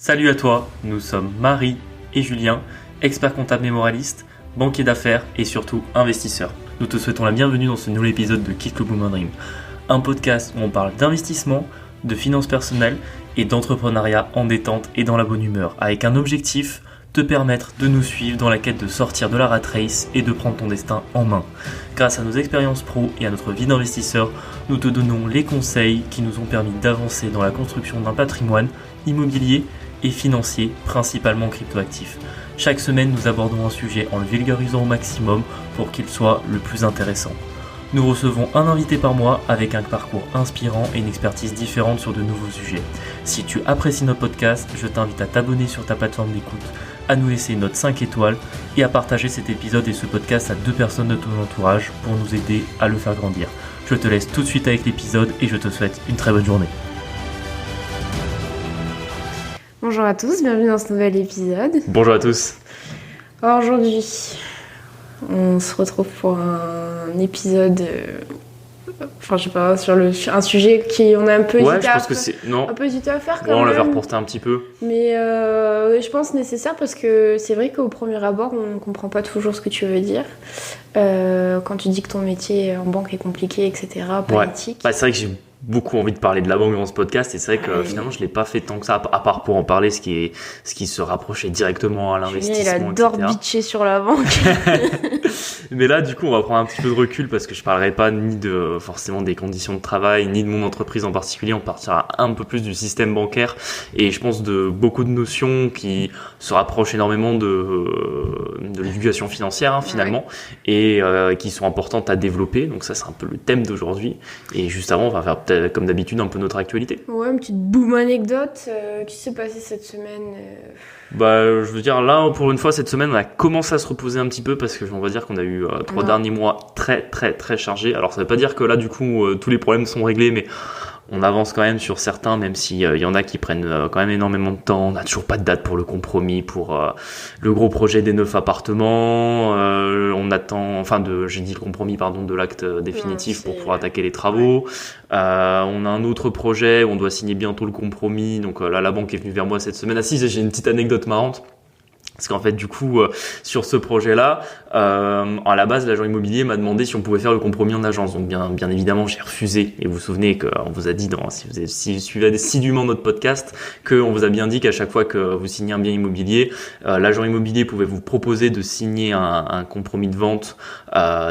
Salut à toi, nous sommes Marie et Julien, experts comptables et moralistes, banquiers d'affaires et surtout investisseurs. Nous te souhaitons la bienvenue dans ce nouvel épisode de Kick le Boom Dream, un podcast où on parle d'investissement, de finances personnelles et d'entrepreneuriat en détente et dans la bonne humeur, avec un objectif, te permettre de nous suivre dans la quête de sortir de la rat race et de prendre ton destin en main. Grâce à nos expériences pro et à notre vie d'investisseur, nous te donnons les conseils qui nous ont permis d'avancer dans la construction d'un patrimoine immobilier et financier, principalement cryptoactif. Chaque semaine, nous abordons un sujet en le vulgarisant au maximum pour qu'il soit le plus intéressant. Nous recevons un invité par mois avec un parcours inspirant et une expertise différente sur de nouveaux sujets. Si tu apprécies notre podcast, je t'invite à t'abonner sur ta plateforme d'écoute, à nous laisser une note 5 étoiles et à partager cet épisode et ce podcast à 2 personnes de ton entourage pour nous aider à le faire grandir. Je te laisse tout de suite avec l'épisode et je te souhaite une très bonne journée. Bonjour à tous, bienvenue dans ce nouvel épisode. Bonjour à tous. Alors aujourd'hui, on se retrouve pour un épisode, sur un sujet qui on a un peu hésité à faire quand même. On l'avait reporté un petit peu. Mais je pense nécessaire parce que c'est vrai qu'au premier abord, on ne comprend pas toujours ce que tu veux dire. Quand tu dis que ton métier en banque est compliqué, etc., politique. C'est vrai que j'ai beaucoup envie de parler de la banque dans ce podcast et c'est vrai que finalement je l'ai pas fait tant que ça à part pour en parler ce qui se rapprochait directement à l'investissement. Il adore bitcher sur la banque. Mais là du coup on va prendre un petit peu de recul parce que je parlerai pas ni de forcément des conditions de travail ni de mon entreprise en particulier. On partira un peu plus du système bancaire et je pense de beaucoup de notions qui se rapprochent énormément de l'éducation financière finalement et qui sont importantes à développer. Donc ça c'est un peu le thème d'aujourd'hui et juste avant on va faire peut-être comme d'habitude un peu notre actualité. Ouais, une petite boom anecdote qui s'est passée cette semaine. Je veux dire là pour une fois cette semaine on a commencé à se reposer un petit peu parce que on va dire qu'on a eu 3 derniers mois très très très chargés. Alors ça veut pas dire que là du coup tous les problèmes sont réglés mais on avance quand même sur certains, même s'il y en a qui prennent quand même énormément de temps. On n'a toujours pas de date pour le compromis, pour le gros projet des 9 appartements. On attend, de l'acte définitif pour pouvoir attaquer les travaux. On a un autre projet où on doit signer bientôt le compromis. Donc là, la banque est venue vers moi cette semaine. J'ai une petite anecdote marrante. Parce qu'en fait, du coup, sur ce projet-là, à la base, l'agent immobilier m'a demandé si on pouvait faire le compromis en agence. Donc, bien évidemment, j'ai refusé. Et vous vous souvenez qu'on vous a dit, si vous suivez assidûment notre podcast, qu'on vous a bien dit qu'à chaque fois que vous signez un bien immobilier, l'agent immobilier pouvait vous proposer de signer un compromis de vente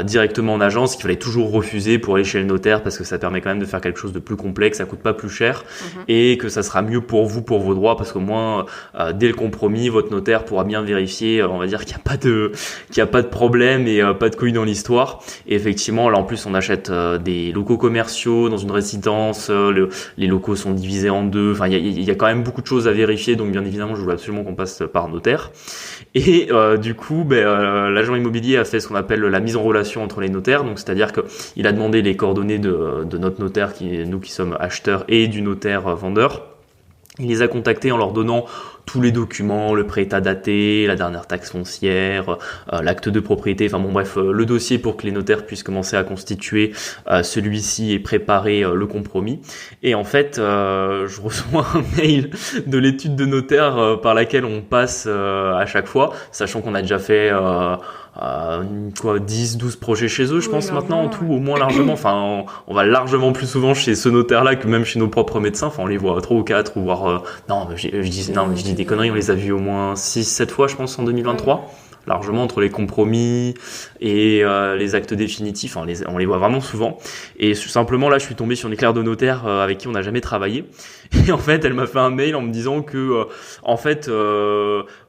directement en agence, qu'il fallait toujours refuser pour aller chez le notaire parce que ça permet quand même de faire quelque chose de plus complexe, ça coûte pas plus cher et que ça sera mieux pour vous, pour vos droits, parce qu'au moins, dès le compromis, votre notaire pourra bien vérifier, on va dire qu'il y a pas de problème et pas de couilles dans l'histoire. Et effectivement, là en plus on achète des locaux commerciaux dans une résidence, les locaux sont divisés en deux. Enfin, il y a quand même beaucoup de choses à vérifier. Donc bien évidemment, je voulais absolument qu'on passe par notaire. Et du coup, l'agent immobilier a fait ce qu'on appelle la mise en relation entre les notaires. Donc c'est-à-dire que il a demandé les coordonnées de notre notaire, nous qui sommes acheteurs, et du notaire vendeur. Il les a contactés en leur donnant tous les documents, le prêt état daté, la dernière taxe foncière, l'acte de propriété, le dossier pour que les notaires puissent commencer à constituer celui-ci et préparer le compromis. Et en fait, je reçois un mail de l'étude de notaire par laquelle on passe à chaque fois, sachant qu'on a déjà fait 10-12 projets chez eux, je pense maintenant en tout, au moins largement. Enfin, on va largement plus souvent chez ce notaire-là que même chez nos propres médecins. Enfin, on les voit 3 ou 4 ou voire je dis des conneries, on les a vus au moins 6-7 fois, je pense, en 2023. Largement entre les compromis et les actes définitifs, on les voit vraiment souvent. Et simplement là, je suis tombé sur une clerc de notaire avec qui on n'a jamais travaillé. Et en fait, elle m'a fait un mail en me disant que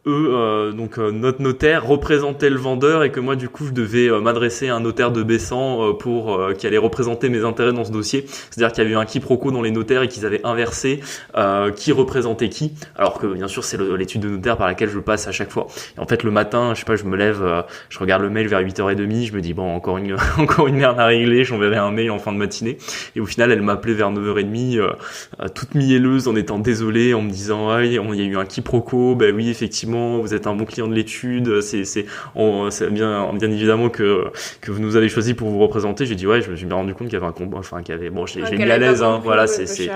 notre notaire représentait le vendeur et que moi du coup je devais m'adresser à un notaire de Bessan qui allait représenter mes intérêts dans ce dossier. C'est-à-dire qu'il y avait eu un quiproquo dans les notaires et qu'ils avaient inversé qui représentait qui, alors que bien sûr c'est l'étude de notaire par laquelle je passe à chaque fois. Et en fait le matin, je pas, je me lève, je regarde le mail vers 8h30, je me dis bon, encore une merde à régler, j'enverrai un mail en fin de matinée. Et au final, elle m'appelait vers 9h30, toute mielleuse, en étant désolée, en me disant il y a eu un quiproquo, ben oui, effectivement, vous êtes un bon client de l'étude, c'est bien évidemment que vous nous avez choisi pour vous représenter. J'ai dit ouais, je me suis bien rendu compte qu'il y avait un combat, enfin qu'il y avait, bon, j'ai mis à l'aise, hein, voilà, c'est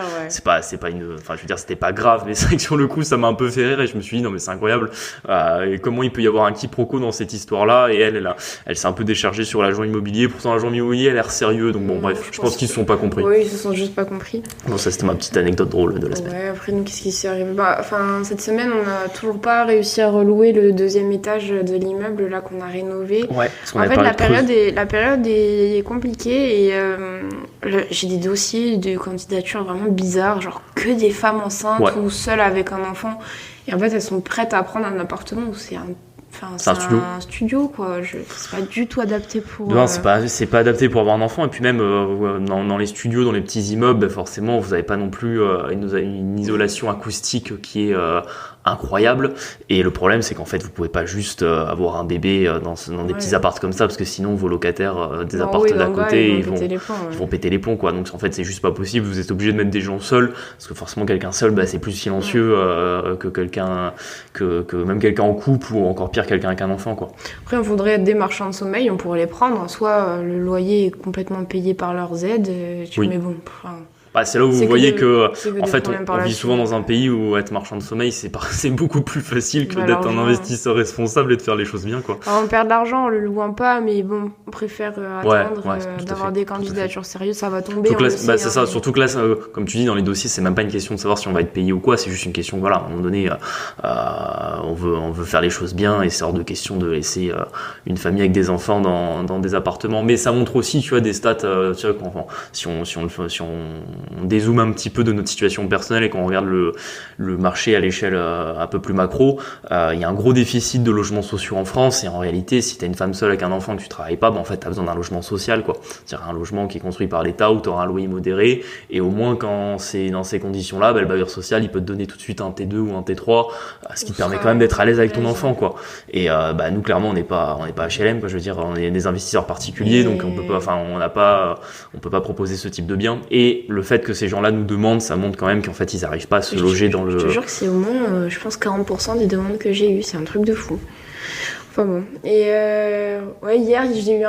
pas une, enfin je veux dire, c'était pas grave, mais c'est vrai que sur le coup ça m'a un peu fait rire et je me suis dit non mais c'est incroyable, et comment il peut y avoir un quiproquo dans cette histoire là, et elle s'est un peu déchargée sur l'agent immobilier, pourtant l'agent immobilier a l'air sérieux, donc bon bref, je pense qu'ils se sont pas compris. Oui, ils se sont juste pas compris. Bon, ça c'était ma petite anecdote drôle de la semaine. Ouais, après nous qu'est-ce qui s'est arrivé, cette semaine on a toujours pas réussi à relouer le deuxième étage de l'immeuble là qu'on a rénové. Ouais, parce qu'on en fait la période est compliquée et j'ai des dossiers de candidature vraiment bizarres, genre que des femmes enceintes ou seules avec un enfant, et en fait elles sont prêtes à prendre un appartement où c'est un studio quoi. C'est pas du tout adapté pour. Non, c'est pas adapté pour avoir un enfant. Et puis même dans les studios, dans les petits immeubles, forcément, vous avez pas non plus une isolation acoustique qui est incroyable. Et le problème, c'est qu'en fait, vous pouvez pas juste avoir un bébé dans des petits apparts comme ça, parce que sinon vos locataires des apparts d'à côté, ils vont péter les plombs quoi. Donc en fait, c'est juste pas possible. Vous êtes obligé de mettre des gens seuls, parce que forcément quelqu'un seul, c'est plus silencieux que quelqu'un que même quelqu'un en couple, ou encore pire quelqu'un avec un enfant quoi. Après, on voudrait être des marchands de sommeil, on pourrait les prendre. Soit le loyer est complètement payé par leurs aides, mais bon. C'est là où vous voyez que en fait, on vit souvent dans un pays où être marchand de sommeil, c'est beaucoup plus facile que d'être un investisseur responsable et de faire les choses bien, quoi. Alors, on perd de l'argent en le louant pas, mais bon, on préfère attendre d'avoir des candidatures sérieuses, ça va tomber. C'est ça, surtout que là, comme tu dis, dans les dossiers, c'est même pas une question de savoir si on va être payé ou quoi, c'est juste une question, voilà, à un moment donné, on veut faire les choses bien, et c'est hors de question de laisser une famille avec des enfants dans des appartements. Mais ça montre aussi, tu vois, des stats, tu vois, si on dézoome un petit peu de notre situation personnelle et qu'on regarde le marché à l'échelle un peu plus macro, il y a un gros déficit de logements sociaux en France, et en réalité, si t'as une femme seule avec un enfant que tu travailles pas, en fait, t'as besoin d'un logement social, quoi. C'est-à-dire un logement qui est construit par l'État où t'auras un loyer modéré, et au moins quand c'est dans ces conditions-là, le bailleur social, il peut te donner tout de suite un T2 ou un T3, ce qui te permet quand même d'être à l'aise avec ton enfant, quoi. Et nous, clairement, on n'est pas HLM, quoi. Je veux dire, on est des investisseurs particuliers, donc on peut pas proposer ce type de bien. Et le fait que ces gens-là nous demandent, ça montre quand même qu'en fait ils n'arrivent pas à se loger dans le... Je te jure que c'est au moins, je pense, 40% des demandes que j'ai eues, c'est un truc de fou. Enfin bon. Et hier j'ai eu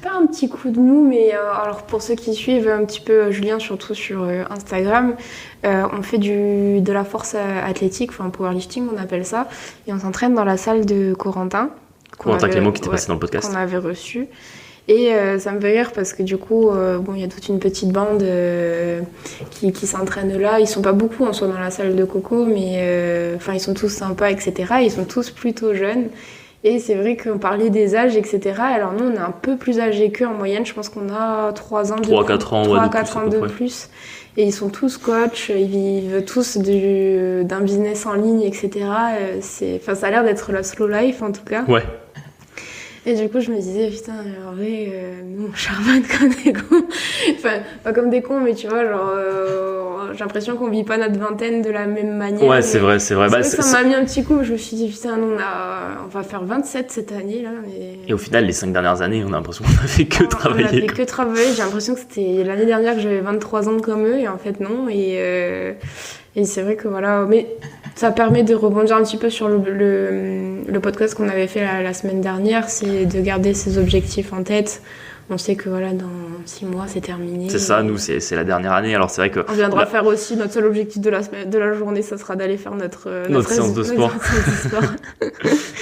pas un petit coup de mou, mais alors pour ceux qui suivent un petit peu Julien, surtout sur Instagram, on fait de la force athlétique, powerlifting on appelle ça, et on s'entraîne dans la salle de Corentin Clément qui était passé dans le podcast, qu'on avait reçu. Et ça me fait rire parce que du coup, il y a toute une petite bande qui s'entraîne là. Ils sont pas beaucoup en soi dans la salle de Coco, mais ils sont tous sympas, etc. Ils sont tous plutôt jeunes. Et c'est vrai qu'on parlait des âges, etc. Alors nous, on est un peu plus âgés qu'eux en moyenne. Je pense qu'on a 3 ans de plus. Et ils sont tous coachs, ils vivent tous d'un business en ligne, etc. Ça a l'air d'être la slow life en tout cas. Ouais. Et du coup, je me disais, putain, en vrai, nous, on charbonne comme des cons. Pas comme des cons, mais tu vois, j'ai l'impression qu'on vit pas notre vingtaine de la même manière. Ouais, c'est vrai. Ça m'a mis un petit coup, je me suis dit, putain, nous, on va faire 27 cette année, là. Et au final, les 5 dernières années, on a l'impression qu'on a fait que travailler. On a fait que travailler. J'ai l'impression que c'était l'année dernière que j'avais 23 ans comme eux, et en fait, non. Et c'est vrai que voilà, mais ça permet de rebondir un petit peu sur le podcast qu'on avait fait la semaine dernière, c'est de garder ses objectifs en tête. On sait que voilà, dans 6 mois, c'est terminé. C'est ça, nous, c'est la dernière année. Alors c'est vrai que on viendra faire aussi notre seul objectif de la journée, ça sera d'aller faire notre séance de sport.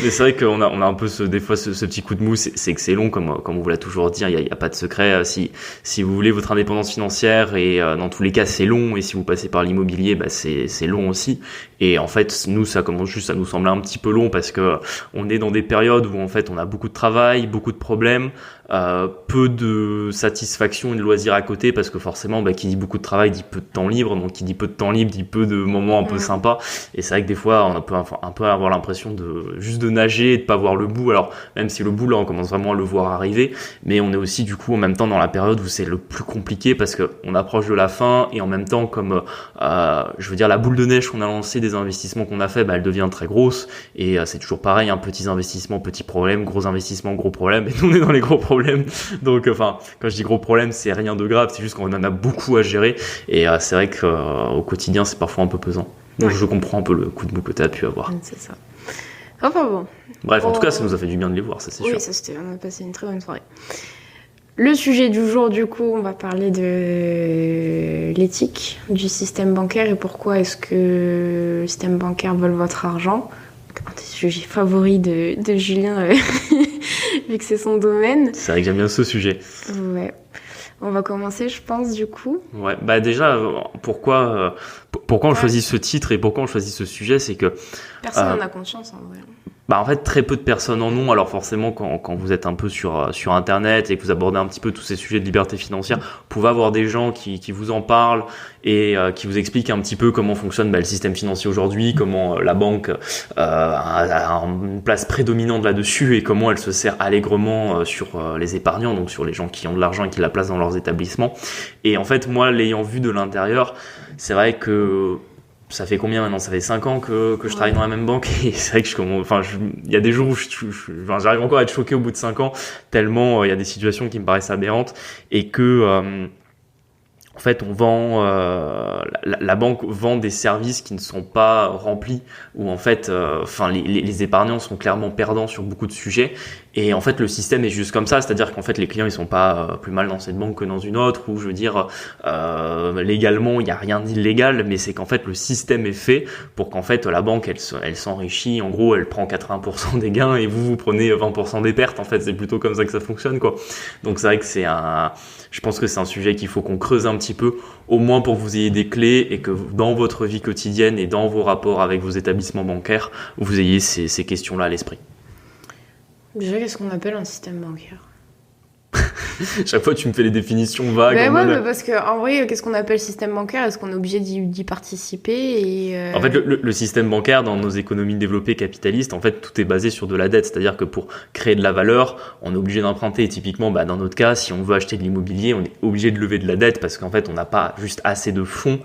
Mais c'est vrai qu'on a un peu des fois ce petit coup de mou, c'est que c'est long, comme on vous l'a toujours dit, il y a pas de secret. Si vous voulez votre indépendance financière, et dans tous les cas c'est long, et si vous passez par l'immobilier, c'est long aussi. Et en fait, nous, ça commence juste à nous sembler un petit peu long, parce que on est dans des périodes où en fait on a beaucoup de travail, beaucoup de problèmes. peu de satisfaction et de loisirs à côté, parce que forcément, qui dit beaucoup de travail dit peu de temps libre, donc qui dit peu de temps libre dit peu de moments un peu sympas. Et c'est vrai que des fois, on peut un peu avoir l'impression de juste de nager et de pas voir le bout. Alors même si le bout là, on commence vraiment à le voir arriver, mais on est aussi du coup en même temps dans la période où c'est le plus compliqué parce que on approche de la fin et en même temps comme je veux dire la boule de neige qu'on a lancée des investissements qu'on a fait, elle devient très grosse et c'est toujours pareil, petits investissements, petits problèmes, gros investissements, gros problèmes, et nous on est dans les gros problèmes. Donc quand je dis gros problèmes, c'est rien de grave, c'est juste qu'on en a beaucoup à gérer et c'est vrai qu'au quotidien c'est parfois un peu pesant. Donc je comprends un peu le coup de mou que tu as pu avoir. C'est ça. Enfin bon. Bref, en tout cas, ça nous a fait du bien de les voir, ça c'est sûr. Oui, ça c'était, on a passé une très bonne soirée. Le sujet du jour, du coup, on va parler de l'éthique du système bancaire et pourquoi est-ce que le système bancaire vole votre argent. Un des sujets favoris de Julien, vu que c'est son domaine. C'est vrai que j'aime bien ce sujet. Ouais. On va commencer, je pense, du coup. Ouais, déjà, pourquoi on choisit ce titre et pourquoi on choisit ce sujet, c'est que... Personne n'en a conscience, en vrai. En fait, très peu de personnes en ont. Alors forcément, quand vous êtes un peu sur Internet et que vous abordez un petit peu tous ces sujets de liberté financière, vous pouvez avoir des gens qui vous en parlent et qui vous expliquent un petit peu comment fonctionne le système financier aujourd'hui, comment la banque a une place prédominante là-dessus et comment elle se sert allègrement sur les épargnants, donc sur les gens qui ont de l'argent et qui la placent dans leurs établissements. Et en fait, moi, l'ayant vu de l'intérieur, c'est vrai que... Ça fait combien maintenant ? Ça fait 5 ans que je travaille dans la même banque et c'est vrai que il y a des jours où j'arrive encore à être choqué au bout de 5 ans tellement il y a des situations qui me paraissent aberrantes et que en fait on vend la banque vend des services qui ne sont pas remplis ou en fait les épargnants sont clairement perdants sur beaucoup de sujets et en fait le système est juste comme ça, c'est-à-dire qu'en fait les clients ils sont pas plus mal dans cette banque que dans une autre ou je veux dire légalement il y a rien d'illégal mais c'est qu'en fait le système est fait pour qu'en fait la banque elle s'enrichit, en gros elle prend 80% des gains et vous prenez 20% des pertes, en fait c'est plutôt comme ça que ça fonctionne quoi. Donc c'est vrai que je pense que c'est un sujet qu'il faut qu'on creuse un petit peu, au moins pour que vous ayez des clés et que dans votre vie quotidienne et dans vos rapports avec vos établissements bancaires, vous ayez ces questions-là à l'esprit. Déjà, qu'est-ce qu'on appelle un système bancaire ? Chaque fois, tu me fais les définitions vagues. Mais parce qu'en vrai, qu'est-ce qu'on appelle système bancaire ? Est-ce qu'on est obligé d'y participer En fait, le système bancaire, dans nos économies développées capitalistes, en fait, tout est basé sur de la dette. C'est-à-dire que pour créer de la valeur, on est obligé d'emprunter. Et typiquement, dans notre cas, si on veut acheter de l'immobilier, on est obligé de lever de la dette parce qu'en fait, on n'a pas juste assez de fonds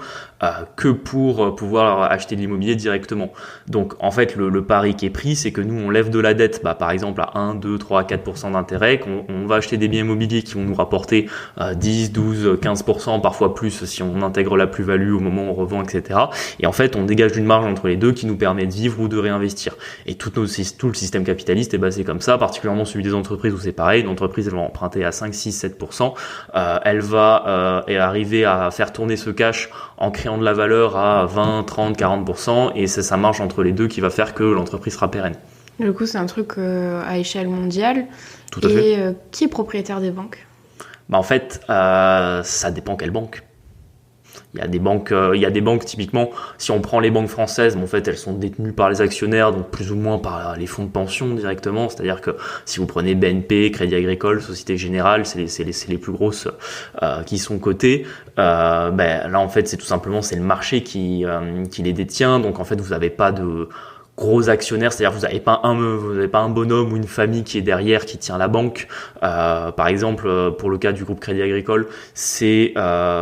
que pour pouvoir acheter de l'immobilier directement. Donc, en fait, le pari qui est pris, c'est que nous, on lève de la dette, par exemple, à 1, 2, 3, 4% d'intérêt, qu'on va acheter des biens immobiliers qui vont nous rapporter 10, 12, 15%, parfois plus si on intègre la plus-value au moment où on revend, etc. Et en fait, on dégage une marge entre les deux qui nous permet de vivre ou de réinvestir. Et tout le système capitaliste est basé comme ça, particulièrement celui des entreprises où c'est pareil. Une entreprise, elle va emprunter à 5, 6, 7%. Elle va arriver à faire tourner ce cash en créant de la valeur à 20, 30, 40%. Et c'est sa marge entre les deux qui va faire que l'entreprise sera pérenne. Du coup, c'est un truc à échelle mondiale. Tout à fait. Et qui est propriétaire des banques ? En fait, ça dépend quelle banque. Il y a des banques typiquement, si on prend les banques françaises, en fait, elles sont détenues par les actionnaires, donc plus ou moins par les fonds de pension directement. C'est-à-dire que si vous prenez BNP, Crédit Agricole, Société Générale, c'est les plus grosses qui sont cotées. Là, en fait, c'est tout simplement c'est le marché qui les détient. Donc, en fait, vous n'avez pas de gros actionnaires, c'est-à-dire vous n'avez pas un bonhomme ou une famille qui est derrière qui tient la banque. Par exemple, pour le cas du groupe Crédit Agricole, c'est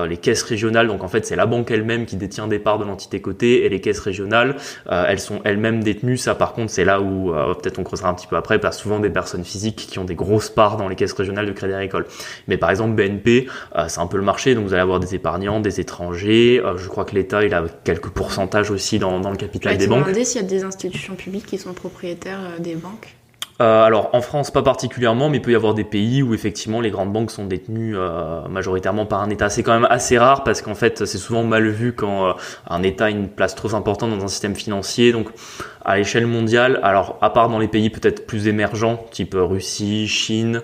les caisses régionales. Donc en fait, c'est la banque elle-même qui détient des parts de l'entité cotée et les caisses régionales, elles sont elles-mêmes détenues. Ça, par contre, c'est là où peut-être on creusera un petit peu après, parce souvent des personnes physiques qui ont des grosses parts dans les caisses régionales de Crédit Agricole. Mais par exemple, BNP, c'est un peu le marché, donc vous allez avoir des épargnants, des étrangers. Je crois que l'État, il a quelques pourcentages aussi dans le capital des banques. Je me demandais s'il y a des institutions publiques qui sont propriétaires des banques. Alors en France pas particulièrement, mais il peut y avoir des pays où effectivement les grandes banques sont détenues majoritairement par un État. C'est quand même assez rare parce qu'en fait c'est souvent mal vu quand un État a une place trop importante dans un système financier. Donc à l'échelle mondiale, alors à part dans les pays peut-être plus émergents, type Russie, Chine,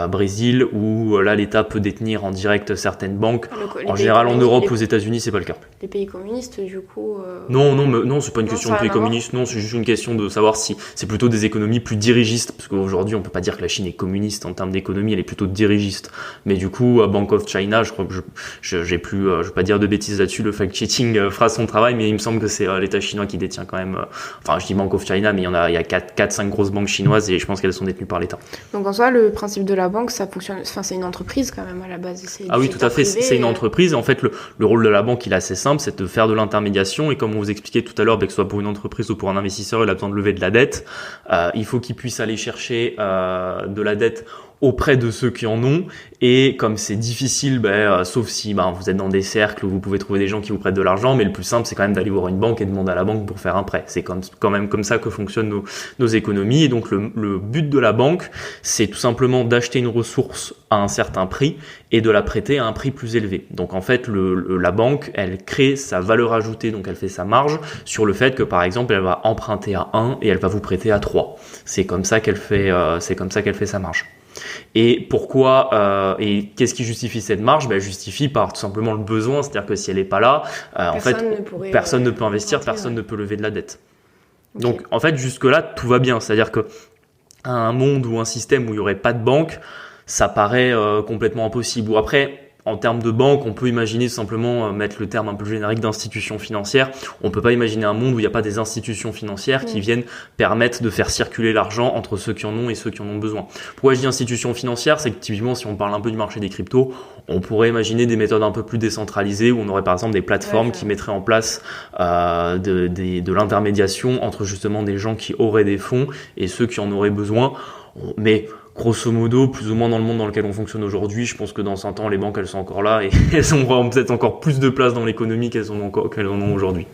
Brésil, où là l'État peut détenir en direct certaines banques. En général en Europe, aux États-Unis, c'est pas le cas. Les pays communistes, du coup. Non, c'est pas une question de pays communistes. Non, c'est juste une question de savoir si c'est plutôt des économies plus dirigistes, parce qu'aujourd'hui on peut pas dire que la Chine est communiste en termes d'économie, elle est plutôt dirigiste. Mais du coup, Bank of China, je crois que je vais pas dire de bêtises là-dessus, le fact-checking fera son travail, mais il me semble que c'est l'État chinois qui détient quand même. Enfin, je dis Bank of China, mais il y a 4-5 grosses banques chinoises et je pense qu'elles sont détenues par l'État. Donc en soi, le principe de la banque, ça fonctionne. Enfin, c'est une entreprise quand même à la base. Ah oui, tout à fait. C'est une entreprise. En fait, le rôle de la banque, il est assez simple, c'est de faire de l'intermédiation. Et comme on vous expliquait tout à l'heure, que ce soit pour une entreprise ou pour un investisseur, il a besoin de lever de la dette. Il faut qu'il puisse aller chercher de la dette auprès de ceux qui en ont, et comme c'est difficile, sauf si vous êtes dans des cercles où vous pouvez trouver des gens qui vous prêtent de l'argent, mais le plus simple c'est quand même d'aller voir une banque et demander à la banque pour faire un prêt. C'est quand même comme ça que fonctionnent nos économies, et donc le but de la banque, c'est tout simplement d'acheter une ressource à un certain prix et de la prêter à un prix plus élevé. Donc en fait, la banque, elle crée sa valeur ajoutée, donc elle fait sa marge sur le fait que par exemple, elle va emprunter à 1 et elle va vous prêter à 3. C'est comme ça qu'elle fait sa marge. Et pourquoi et qu'est-ce qui justifie cette marge? Elle justifie par tout simplement le besoin, c'est-à-dire que si elle n'est pas là, personne ne peut investir, personne ne peut lever de la dette. Okay. Donc en fait jusque-là tout va bien, c'est-à-dire que un monde ou un système où il n'y aurait pas de banque, ça paraît complètement impossible. Ou après, en termes de banque, on peut imaginer simplement mettre le terme un peu générique d'institutions financières. On peut pas imaginer un monde où il n'y a pas des institutions financières qui viennent permettre de faire circuler l'argent entre ceux qui en ont et ceux qui en ont besoin. Pourquoi je dis institutions financières? C'est que typiquement, si on parle un peu du marché des cryptos, on pourrait imaginer des méthodes un peu plus décentralisées où on aurait par exemple des plateformes qui mettraient en place de l'intermédiation entre justement des gens qui auraient des fonds et ceux qui en auraient besoin. Mais grosso modo, plus ou moins dans le monde dans lequel on fonctionne aujourd'hui, je pense que dans 100 ans, les banques, elles sont encore là et elles auront peut-être encore plus de place dans l'économie qu'elles en ont aujourd'hui.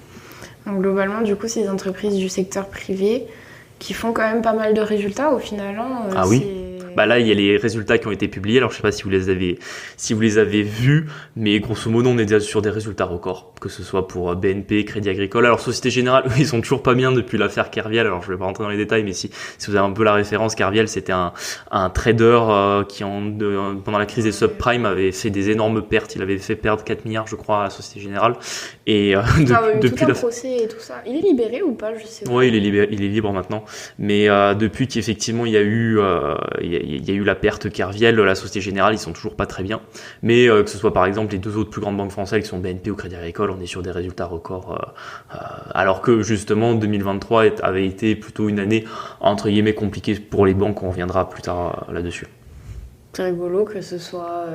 Donc globalement, du coup, c'est des entreprises du secteur privé qui font quand même pas mal de résultats au final. Ah oui. Là, il y a les résultats qui ont été publiés. Alors, je sais pas si vous les avez vus, mais grosso modo, on est déjà sur des résultats records, que ce soit pour BNP, Crédit Agricole. Alors, Société Générale, eux, ils sont toujours pas bien depuis l'affaire Kerviel. Alors, je vais pas rentrer dans les détails, mais si vous avez un peu la référence, Kerviel, c'était un trader qui pendant la crise des subprimes avait fait des énormes pertes. Il avait fait perdre 4 milliards, je crois, à la Société Générale. Et depuis le procès et tout ça, il est libéré ou pas? Je sais pas. Oui, il est libre maintenant. Mais depuis qu'effectivement il y a eu la perte Kerviel, la Société Générale, ils sont toujours pas très bien. Mais que ce soit par exemple les deux autres plus grandes banques françaises qui sont BNP ou Crédit Agricole, on est sur des résultats records. Alors que justement 2023 avait été plutôt une année entre guillemets compliquée pour les banques. On reviendra plus tard là-dessus. C'est rigolo que ce soit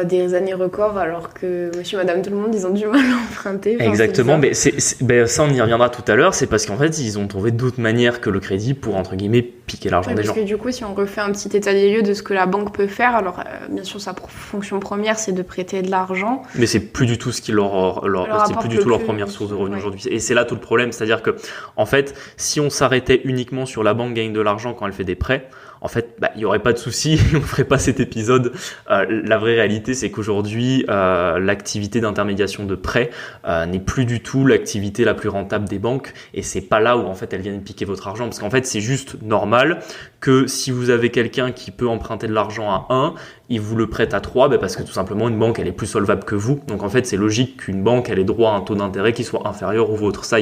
des années records alors que monsieur, madame, tout le monde, ils ont du mal à emprunter. Exactement, mais ça on y reviendra tout à l'heure, c'est parce qu'en fait ils ont trouvé d'autres manières que le crédit pour entre guillemets piquer l'argent des gens. Parce que du coup, si on refait un petit état des lieux de ce que la banque peut faire, alors bien sûr sa fonction première c'est de prêter de l'argent. Mais c'est plus du tout ce qui leur première source de revenus aujourd'hui. Et c'est là tout le problème, c'est-à-dire que en fait, si on s'arrêtait uniquement sur la banque gagne de l'argent quand elle fait des prêts, en fait, il y aurait pas de souci, on ferait pas cet épisode. La vraie réalité, c'est qu'aujourd'hui, l'activité d'intermédiation de prêt n'est plus du tout l'activité la plus rentable des banques, et c'est pas là où en fait elles viennent piquer votre argent, parce qu'en fait, c'est juste normal que si vous avez quelqu'un qui peut emprunter de l'argent à 1, il vous le prête à 3, parce que tout simplement une banque elle est plus solvable que vous. Donc en fait, c'est logique qu'une banque elle ait droit à un taux d'intérêt qui soit inférieur au vôtre. Ça,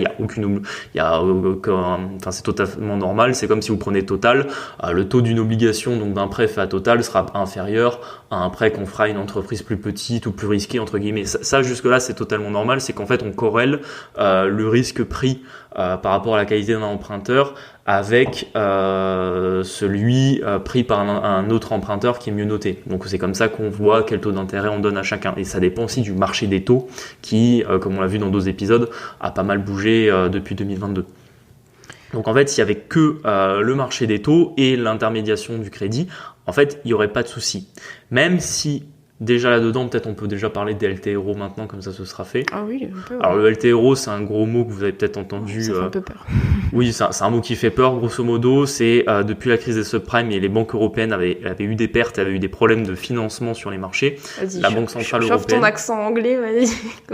c'est totalement normal. C'est comme si vous prenez Total, le taux d'une obligation, donc d'un prêt fait à Total, sera inférieur à un prêt qu'on fera à une entreprise plus petite ou plus risquée entre guillemets. Ça jusque-là, c'est totalement normal. C'est qu'en fait, on corrèle le risque pris par rapport à la qualité d'un emprunteur avec celui pris par un autre emprunteur qui est mieux noté. Donc c'est comme ça qu'on voit quel taux d'intérêt on donne à chacun. Et ça dépend aussi du marché des taux qui, comme on l'a vu dans d'autres épisodes, a pas mal bougé depuis 2022. Donc en fait, s'il y avait que le marché des taux et l'intermédiation du crédit, en fait, il n'y aurait pas de souci. Même si Déjà là-dedans, peut-être on peut déjà parler des LTRO maintenant, comme ça ce sera fait. Ah oui, un peu. Ouais. Alors le LTRO, c'est un gros mot que vous avez peut-être entendu. Ça fait un peu peur. Oui, c'est un mot qui fait peur, grosso modo. C'est depuis la crise des subprimes et les banques européennes avaient eu des pertes, avaient eu des problèmes de financement sur les marchés. Vas-y, La Banque Centrale chauffe Européenne... ton accent anglais, vas-y.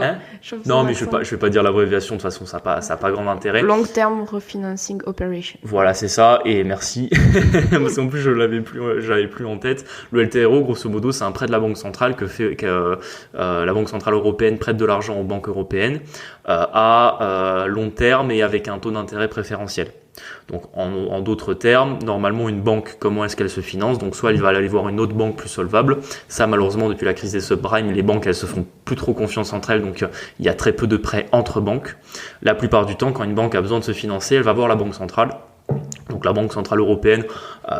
Hein non, mais je vais pas dire l'abréviation, de toute façon, ça n'a pas grand intérêt. Long Term Refinancing Operation. Voilà, c'est ça, et merci. Parce qu'en plus, j'avais plus en tête. Le LTRO, grosso modo, c'est un prêt de la Banque centrale la Banque centrale européenne prête de l'argent aux banques européennes à long terme et avec un taux d'intérêt préférentiel. Donc, en d'autres termes, normalement, une banque, comment est-ce qu'elle se finance? Donc, soit elle va aller voir une autre banque plus solvable. Ça, malheureusement, depuis la crise des subprimes, les banques, elles se font plus trop confiance entre elles. Donc, il y a très peu de prêts entre banques. La plupart du temps, quand une banque a besoin de se financer, elle va voir la Banque centrale. Donc la Banque Centrale Européenne,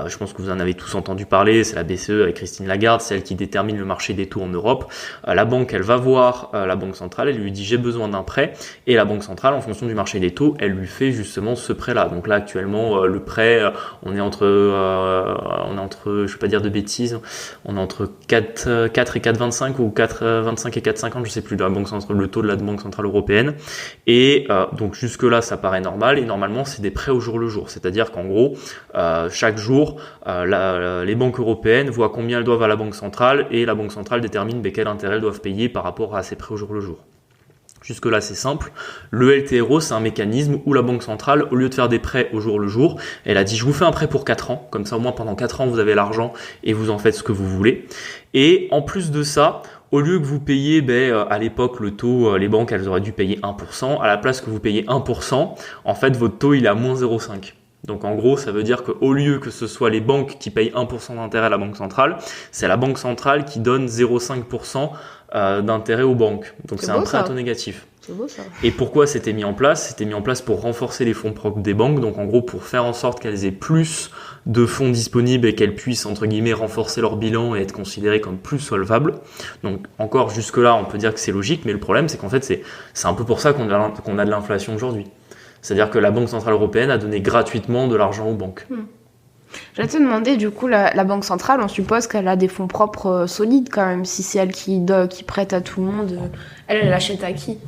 je pense que vous en avez tous entendu parler, c'est la BCE avec Christine Lagarde, c'est elle qui détermine le marché des taux en Europe. La banque, elle va voir la Banque Centrale, elle lui dit j'ai besoin d'un prêt, et la Banque Centrale, en fonction du marché des taux, elle lui fait justement ce prêt-là. Donc là actuellement, le prêt, on est entre, je vais pas dire de bêtises, on est entre 4 et 4,25 ou 4,25 et 4,50, je sais plus, le taux de la Banque Centrale Européenne. Et donc jusque là, ça paraît normal, et normalement, c'est des prêts au jour le jour. C'est-à-dire qu'en gros, chaque jour, les banques européennes voient combien elles doivent à la Banque centrale et la Banque centrale détermine quel intérêt elles doivent payer par rapport à ces prêts au jour le jour. Jusque-là, c'est simple. Le LTRO, c'est un mécanisme où la Banque centrale, au lieu de faire des prêts au jour le jour, elle a dit je vous fais un prêt pour 4 ans, comme ça au moins pendant 4 ans vous avez l'argent et vous en faites ce que vous voulez. Et en plus de ça, au lieu que vous payiez, à l'époque, le taux, les banques, elles auraient dû payer 1%. À la place que vous payez 1%, en fait, votre taux, il est à moins 0,5. Donc en gros, ça veut dire qu'au lieu que ce soit les banques qui payent 1% d'intérêt à la Banque centrale, c'est la Banque centrale qui donne 0,5% d'intérêt aux banques. Donc c'est un prêt à taux négatif. C'est beau ça. Et pourquoi c'était mis en place? C'était mis en place pour renforcer les fonds propres des banques, donc en gros pour faire en sorte qu'elles aient plus de fonds disponibles et qu'elles puissent entre guillemets renforcer leur bilan et être considérées comme plus solvables. Donc encore jusque là on peut dire que c'est logique, mais le problème c'est qu'en fait c'est un peu pour ça qu'on a de l'inflation aujourd'hui. C'est-à-dire que la Banque Centrale Européenne a donné gratuitement de l'argent aux banques. J'allais te demander, du coup, la Banque Centrale, on suppose qu'elle a des fonds propres solides quand même. Si c'est elle qui prête à tout le monde, elle achète à qui?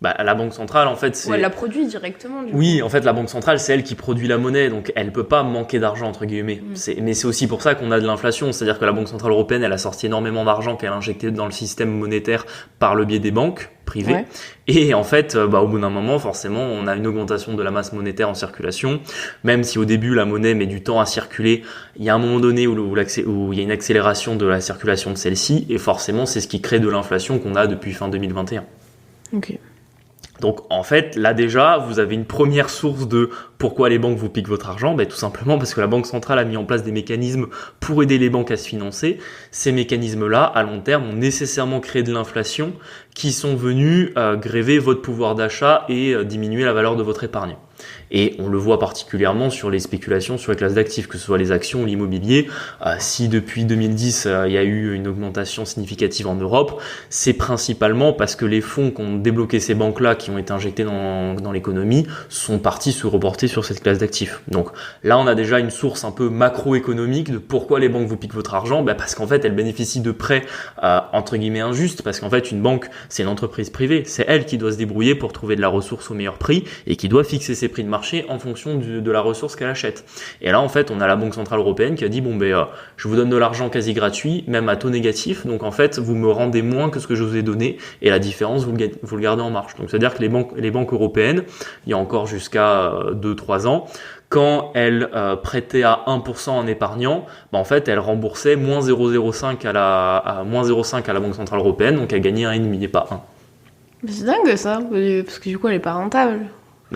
La Banque Centrale, en fait, c'est... Ou elle la produit directement, du coup. Oui, en fait, la Banque Centrale, c'est elle qui produit la monnaie, donc elle peut pas manquer d'argent, entre guillemets. Mais c'est aussi pour ça qu'on a de l'inflation, c'est-à-dire que la Banque Centrale Européenne, elle a sorti énormément d'argent qu'elle a injecté dans le système monétaire par le biais des banques privées. Ouais. Et en fait, au bout d'un moment, forcément, on a une augmentation de la masse monétaire en circulation. Même si au début, la monnaie met du temps à circuler, il y a un moment donné où il y a une accélération de la circulation de celle-ci, et forcément, c'est ce qui crée de l'inflation qu'on a depuis fin 2021. Ok. Donc en fait, là déjà, vous avez une première source de pourquoi les banques vous piquent votre argent. Tout simplement parce que la Banque centrale a mis en place des mécanismes pour aider les banques à se financer. Ces mécanismes-là, à long terme, ont nécessairement créé de l'inflation qui sont venus gréver votre pouvoir d'achat et diminuer la valeur de votre épargne. Et on le voit particulièrement sur les spéculations sur les classes d'actifs, que ce soit les actions ou l'immobilier. Si depuis 2010, il y a eu une augmentation significative en Europe, c'est principalement parce que les fonds qu'ont débloqué ces banques-là, qui ont été injectés dans l'économie, sont partis se reporter sur cette classe d'actifs. Donc là, on a déjà une source un peu macroéconomique de pourquoi les banques vous piquent votre argent. Parce qu'en fait, elles bénéficient de prêts entre guillemets injustes, parce qu'en fait, une banque, c'est une entreprise privée. C'est elle qui doit se débrouiller pour trouver de la ressource au meilleur prix et qui doit fixer ses prix de marché en fonction de la ressource qu'elle achète. Et là, en fait, on a la Banque Centrale Européenne qui a dit je vous donne de l'argent quasi gratuit, même à taux négatif, donc en fait, vous me rendez moins que ce que je vous ai donné, et la différence, vous le gardez en marche. Donc, c'est-à-dire que les banques européennes, il y a encore jusqu'à 2-3 ans, quand elles prêtaient à 1% en épargnant, en fait, elles remboursaient moins 0,05 à la Banque Centrale Européenne, donc elles gagnaient 1,5 et pas 1. Mais c'est dingue ça, parce que du coup, elle est pas rentable.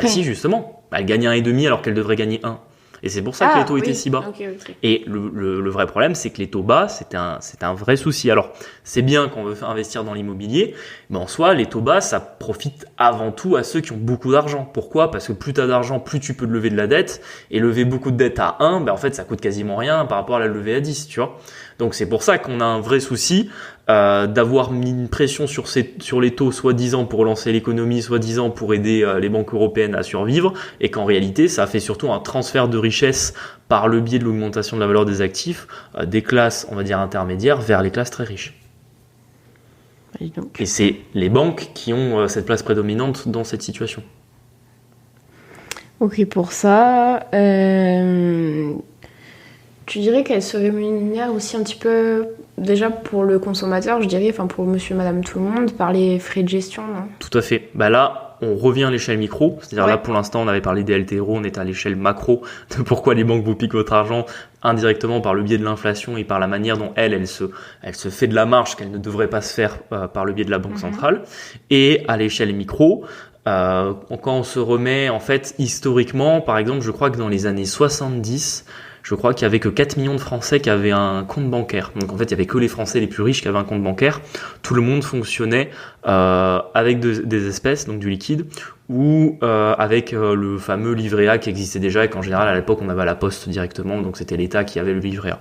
Si, justement. Elle gagne 1,5 alors qu'elle devrait gagner 1. Et c'est pour ça que les taux étaient si bas. Okay. Et le vrai problème, c'est que les taux bas, c'est un vrai souci. Alors, c'est bien qu'on veut investir dans l'immobilier, mais en soi, les taux bas, ça profite avant tout à ceux qui ont beaucoup d'argent. Pourquoi ? Parce que plus tu as d'argent, plus tu peux lever de la dette. Et lever beaucoup de dette à 1, en fait, ça coûte quasiment rien par rapport à la levée à 10, tu vois. Donc, c'est pour ça qu'on a un vrai souci d'avoir mis une pression sur les taux, soi-disant pour relancer l'économie, soi-disant pour aider les banques européennes à survivre, et qu'en réalité, ça fait surtout un transfert de richesse par le biais de l'augmentation de la valeur des actifs des classes, on va dire, intermédiaires vers les classes très riches. Et donc. Et c'est les banques qui ont cette place prédominante dans cette situation. Ok, pour ça, tu dirais qu'elle se rémunère aussi un petit peu, déjà pour le consommateur, je dirais, enfin pour monsieur, madame, tout le monde, par les frais de gestion, non? Tout à fait. Là, on revient à l'échelle micro. C'est-à-dire là, pour l'instant, on avait parlé des LTRO, on est à l'échelle macro de pourquoi les banques vous piquent votre argent indirectement par le biais de l'inflation et par la manière dont elle se fait de la marge qu'elle ne devrait pas se faire par le biais de la banque centrale. Et à l'échelle micro, quand on se remet, en fait, historiquement, par exemple, je crois que dans les années 70, je crois qu'il y avait que 4 millions de Français qui avaient un compte bancaire. Donc en fait, il y avait que les Français les plus riches qui avaient un compte bancaire. Tout le monde fonctionnait avec des espèces, donc du liquide, ou avec le fameux livret A qui existait déjà et qu'en général, à l'époque, on avait à la poste directement. Donc c'était l'État qui avait le livret A.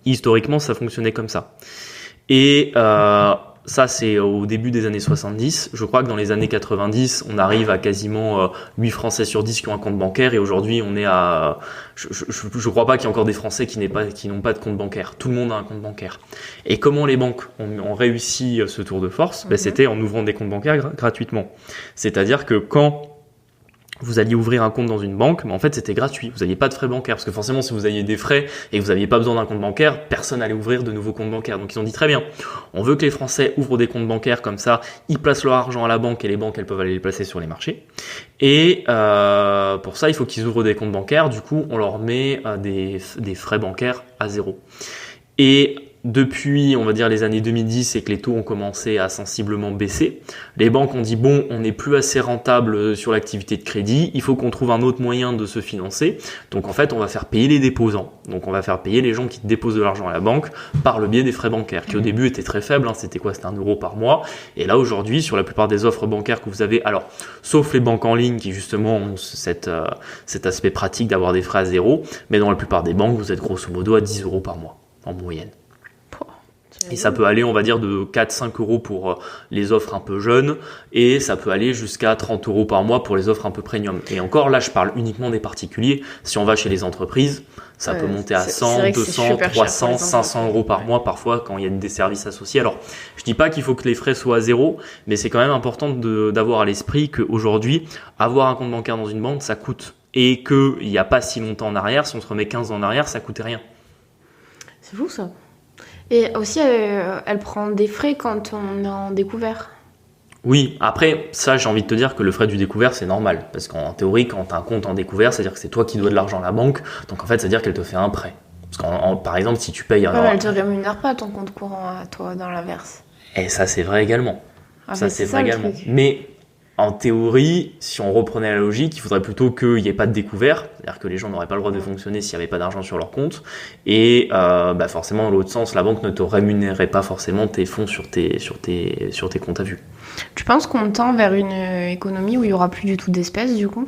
Historiquement, ça fonctionnait comme ça. Et ça, c'est au début des années 70. Je crois que dans les années 90, on arrive à quasiment 8 Français sur 10 qui ont un compte bancaire. Et aujourd'hui, on est à... Je crois pas qu'il y ait encore des Français qui n'ont pas de compte bancaire. Tout le monde a un compte bancaire. Et comment les banques ont réussi ce tour de force? C'était en ouvrant des comptes bancaires gratuitement. C'est-à-dire que quand vous alliez ouvrir un compte dans une banque, mais en fait c'était gratuit, vous n'aviez pas de frais bancaires, parce que forcément si vous aviez des frais et que vous n'aviez pas besoin d'un compte bancaire, personne n'allait ouvrir de nouveaux comptes bancaires. Donc ils ont dit très bien, on veut que les Français ouvrent des comptes bancaires comme ça, ils placent leur argent à la banque et les banques elles peuvent aller les placer sur les marchés. Et pour ça il faut qu'ils ouvrent des comptes bancaires, du coup on leur met des frais bancaires à zéro. Et depuis, on va dire, les années 2010 et que les taux ont commencé à sensiblement baisser, les banques ont dit bon, on n'est plus assez rentable sur l'activité de crédit, il faut qu'on trouve un autre moyen de se financer. Donc en fait, on va faire payer les déposants. Donc on va faire payer les gens qui déposent de l'argent à la banque par le biais des frais bancaires, qui au début étaient très faibles, c'était quoi? C'était 1 euro par mois. Et là aujourd'hui, sur la plupart des offres bancaires que vous avez, alors sauf les banques en ligne qui justement ont cet aspect pratique d'avoir des frais à zéro, mais dans la plupart des banques, vous êtes grosso modo à 10 euros par mois en moyenne. Et ça peut aller, on va dire, de 4-5 euros pour les offres un peu jeunes et ça peut aller jusqu'à 30 euros par mois pour les offres un peu premium. Et encore, là, je parle uniquement des particuliers. Si on va chez les entreprises, ça peut monter à 100, 200, 300, 500 euros par mois parfois quand il y a des services associés. Alors, je dis pas qu'il faut que les frais soient à zéro, mais c'est quand même important d'avoir à l'esprit qu'aujourd'hui, avoir un compte bancaire dans une banque, ça coûte. Et qu'il n'y a pas si longtemps en arrière, si on se remet 15 ans en arrière, ça coûtait rien. C'est fou ça. Et aussi, elle prend des frais quand on est en découvert. Oui, après, ça, j'ai envie de te dire que le frais du découvert, c'est normal. Parce qu'en théorie, quand tu as un compte en découvert, c'est-à-dire que c'est toi qui dois de l'argent à la banque. Donc en fait, c'est-à-dire qu'elle te fait un prêt. Parce par exemple, si tu payes... Ouais, mais elle te rémunère pas ton compte courant à toi, dans l'inverse. Et ça, c'est vrai également. C'est vrai également. Truc. Mais en théorie, si on reprenait la logique, il faudrait plutôt qu'il n'y ait pas de découvert, c'est-à-dire que les gens n'auraient pas le droit de fonctionner s'il n'y avait pas d'argent sur leur compte, et forcément, dans l'autre sens, la banque ne te rémunérait pas forcément tes fonds sur tes comptes à vue. Tu penses qu'on tend vers une économie où il n'y aura plus du tout d'espèces, du coup?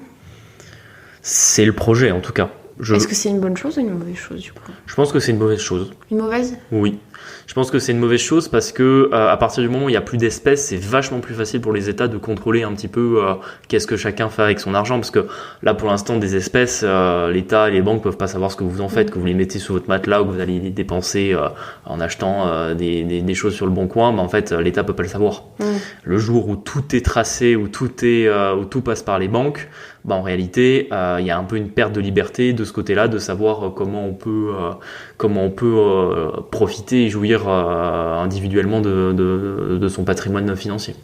C'est le projet, en tout cas. Est-ce que c'est une bonne chose ou une mauvaise chose, du coup? Je pense que c'est une mauvaise chose. Une mauvaise? Oui. Je pense que c'est une mauvaise chose parce que à partir du moment où il n'y a plus d'espèces, c'est vachement plus facile pour les États de contrôler un petit peu qu'est-ce que chacun fait avec son argent. Parce que là, pour l'instant, des espèces, l'État et les banques peuvent pas savoir ce que vous en faites, que vous les mettez sous votre matelas ou que vous allez les dépenser en achetant des choses sur le bon coin. En fait, l'État peut pas le savoir. Le jour où tout est tracé, où tout passe par les banques, en réalité, il y a un peu une perte de liberté de ce côté-là, de savoir comment on peut profiter et jouir individuellement de son patrimoine financier.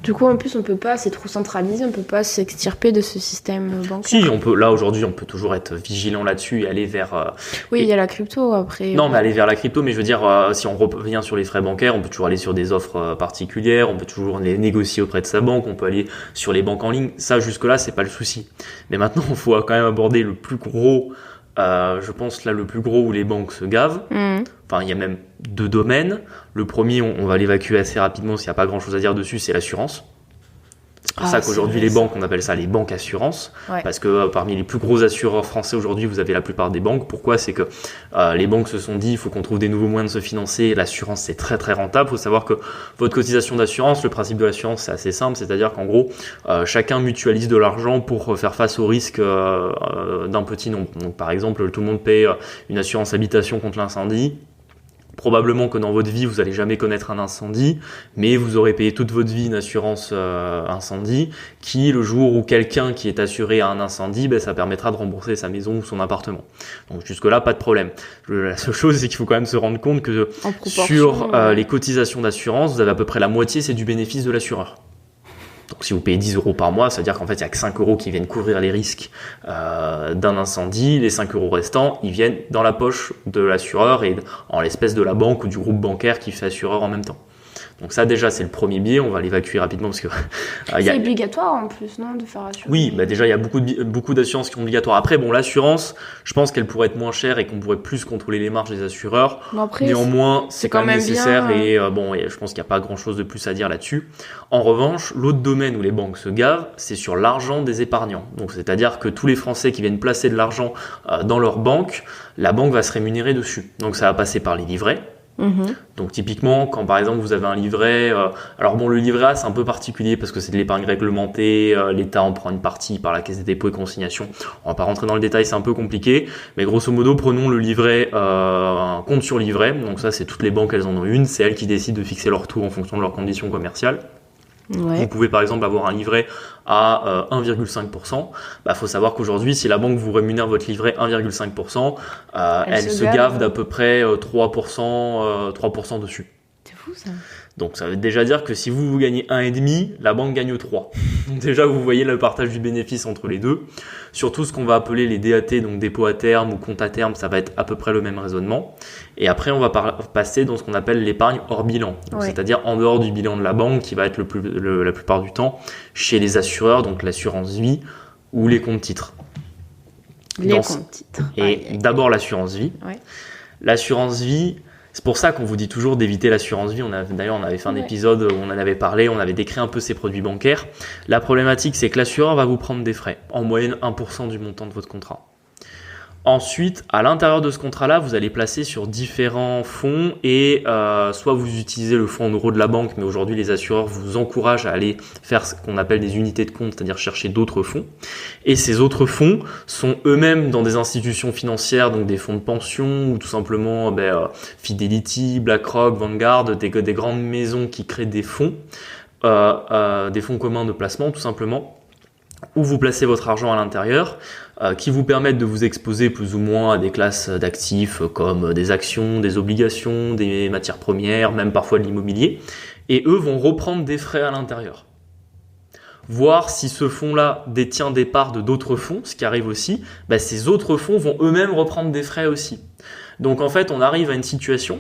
Du coup, en plus, on peut pas, c'est trop centralisé, on peut pas s'extirper de ce système bancaire. Si, là aujourd'hui, on peut toujours être vigilant là-dessus et aller vers... Oui, il y a la crypto après. Non, mais aller vers la crypto, mais je veux dire, si on revient sur les frais bancaires, on peut toujours aller sur des offres particulières, on peut toujours les négocier auprès de sa banque, on peut aller sur les banques en ligne. Ça, jusque-là, c'est pas le souci. Mais maintenant, il faut quand même aborder le plus gros... je pense là le plus gros où les banques se gavent. Enfin, il y a même 2 domaines. Le premier, on va l'évacuer assez rapidement s'il n'y a pas grand chose à dire dessus, c'est l'assurance. C'est pour ça qu'aujourd'hui les banques, on appelle ça les banques assurances, parce que parmi les plus gros assureurs français aujourd'hui, vous avez la plupart des banques. Pourquoi? C'est que les banques se sont dit, il faut qu'on trouve des nouveaux moyens de se financer. L'assurance, c'est très très rentable. Il faut savoir que votre cotisation d'assurance, le principe de l'assurance, c'est assez simple, c'est-à-dire qu'en gros, chacun mutualise de l'argent pour faire face au risque d'un petit nombre. Donc par exemple, tout le monde paie une assurance habitation contre l'incendie. Probablement que dans votre vie, vous allez jamais connaître un incendie, mais vous aurez payé toute votre vie une assurance incendie qui, le jour où quelqu'un qui est assuré à un incendie, ça permettra de rembourser sa maison ou son appartement. Donc jusque-là, pas de problème. La seule chose, c'est qu'il faut quand même se rendre compte que sur les cotisations d'assurance, vous avez à peu près la moitié, c'est du bénéfice de l'assureur. Donc si vous payez 10 euros par mois, ça veut dire qu'en fait, il n'y a que 5 euros qui viennent couvrir les risques d'un incendie. Les 5 euros restants, ils viennent dans la poche de l'assureur et en l'espèce de la banque ou du groupe bancaire qui fait assureur en même temps. Donc ça déjà c'est le premier biais, on va l'évacuer rapidement parce que c'est obligatoire en plus, non, de faire assurer. Oui, déjà il y a beaucoup d'assurances qui sont obligatoires. Après l'assurance, je pense qu'elle pourrait être moins chère et qu'on pourrait plus contrôler les marges des assureurs. Après, néanmoins, c'est quand même nécessaire bien, et je pense qu'il n'y a pas grand-chose de plus à dire là-dessus. En revanche, l'autre domaine où les banques se gavent, c'est sur l'argent des épargnants. Donc c'est-à-dire que tous les Français qui viennent placer de l'argent dans leur banque, la banque va se rémunérer dessus. Donc ça va passer par les livrets. Donc typiquement quand par exemple vous avez un livret, le livret A c'est un peu particulier parce que c'est de l'épargne réglementée, l'État en prend une partie par la Caisse des dépôts et consignations, on va pas rentrer dans le détail, c'est un peu compliqué, mais grosso modo prenons le livret, un compte sur livret, donc ça c'est toutes les banques, elles en ont une, c'est elles qui décident de fixer leur taux en fonction de leurs conditions commerciales. Ouais. Vous pouvez par exemple avoir un livret à 1,5%. Faut savoir qu'aujourd'hui, si la banque vous rémunère votre livret 1,5%, elle se gave d'à peu près 3% dessus. C'est fou ça. Donc ça veut déjà dire que si vous gagnez 1,5, la banque gagne 3. Donc déjà vous voyez le partage du bénéfice entre les deux. Surtout ce qu'on va appeler les DAT, donc dépôt à terme ou compte à terme, ça va être à peu près le même raisonnement. Et après on va passer dans ce qu'on appelle l'épargne hors bilan. Donc, c'est-à-dire en dehors du bilan de la banque qui va être la plupart du temps chez les assureurs, donc l'assurance vie ou les comptes titres. Comptes titres. Et d'abord l'assurance vie. Ouais. L'assurance vie, c'est pour ça qu'on vous dit toujours d'éviter l'assurance vie. On avait fait un épisode où on en avait parlé, on avait décrit un peu ces produits bancaires. La problématique, c'est que l'assureur va vous prendre des frais, en moyenne 1% du montant de votre contrat. Ensuite, à l'intérieur de ce contrat-là, vous allez placer sur différents fonds et soit vous utilisez le fonds en euros de la banque, mais aujourd'hui les assureurs vous encouragent à aller faire ce qu'on appelle des unités de compte, c'est-à-dire chercher d'autres fonds. Et ces autres fonds sont eux-mêmes dans des institutions financières, donc des fonds de pension ou tout simplement Fidelity, BlackRock, Vanguard, des grandes maisons qui créent des fonds communs de placement tout simplement, où vous placez votre argent à l'intérieur, qui vous permettent de vous exposer plus ou moins à des classes d'actifs comme des actions, des obligations, des matières premières, même parfois de l'immobilier. Et eux vont reprendre des frais à l'intérieur. Voir si ce fonds-là détient des parts de d'autres fonds, ce qui arrive aussi, ces autres fonds vont eux-mêmes reprendre des frais aussi. Donc en fait, on arrive à une situation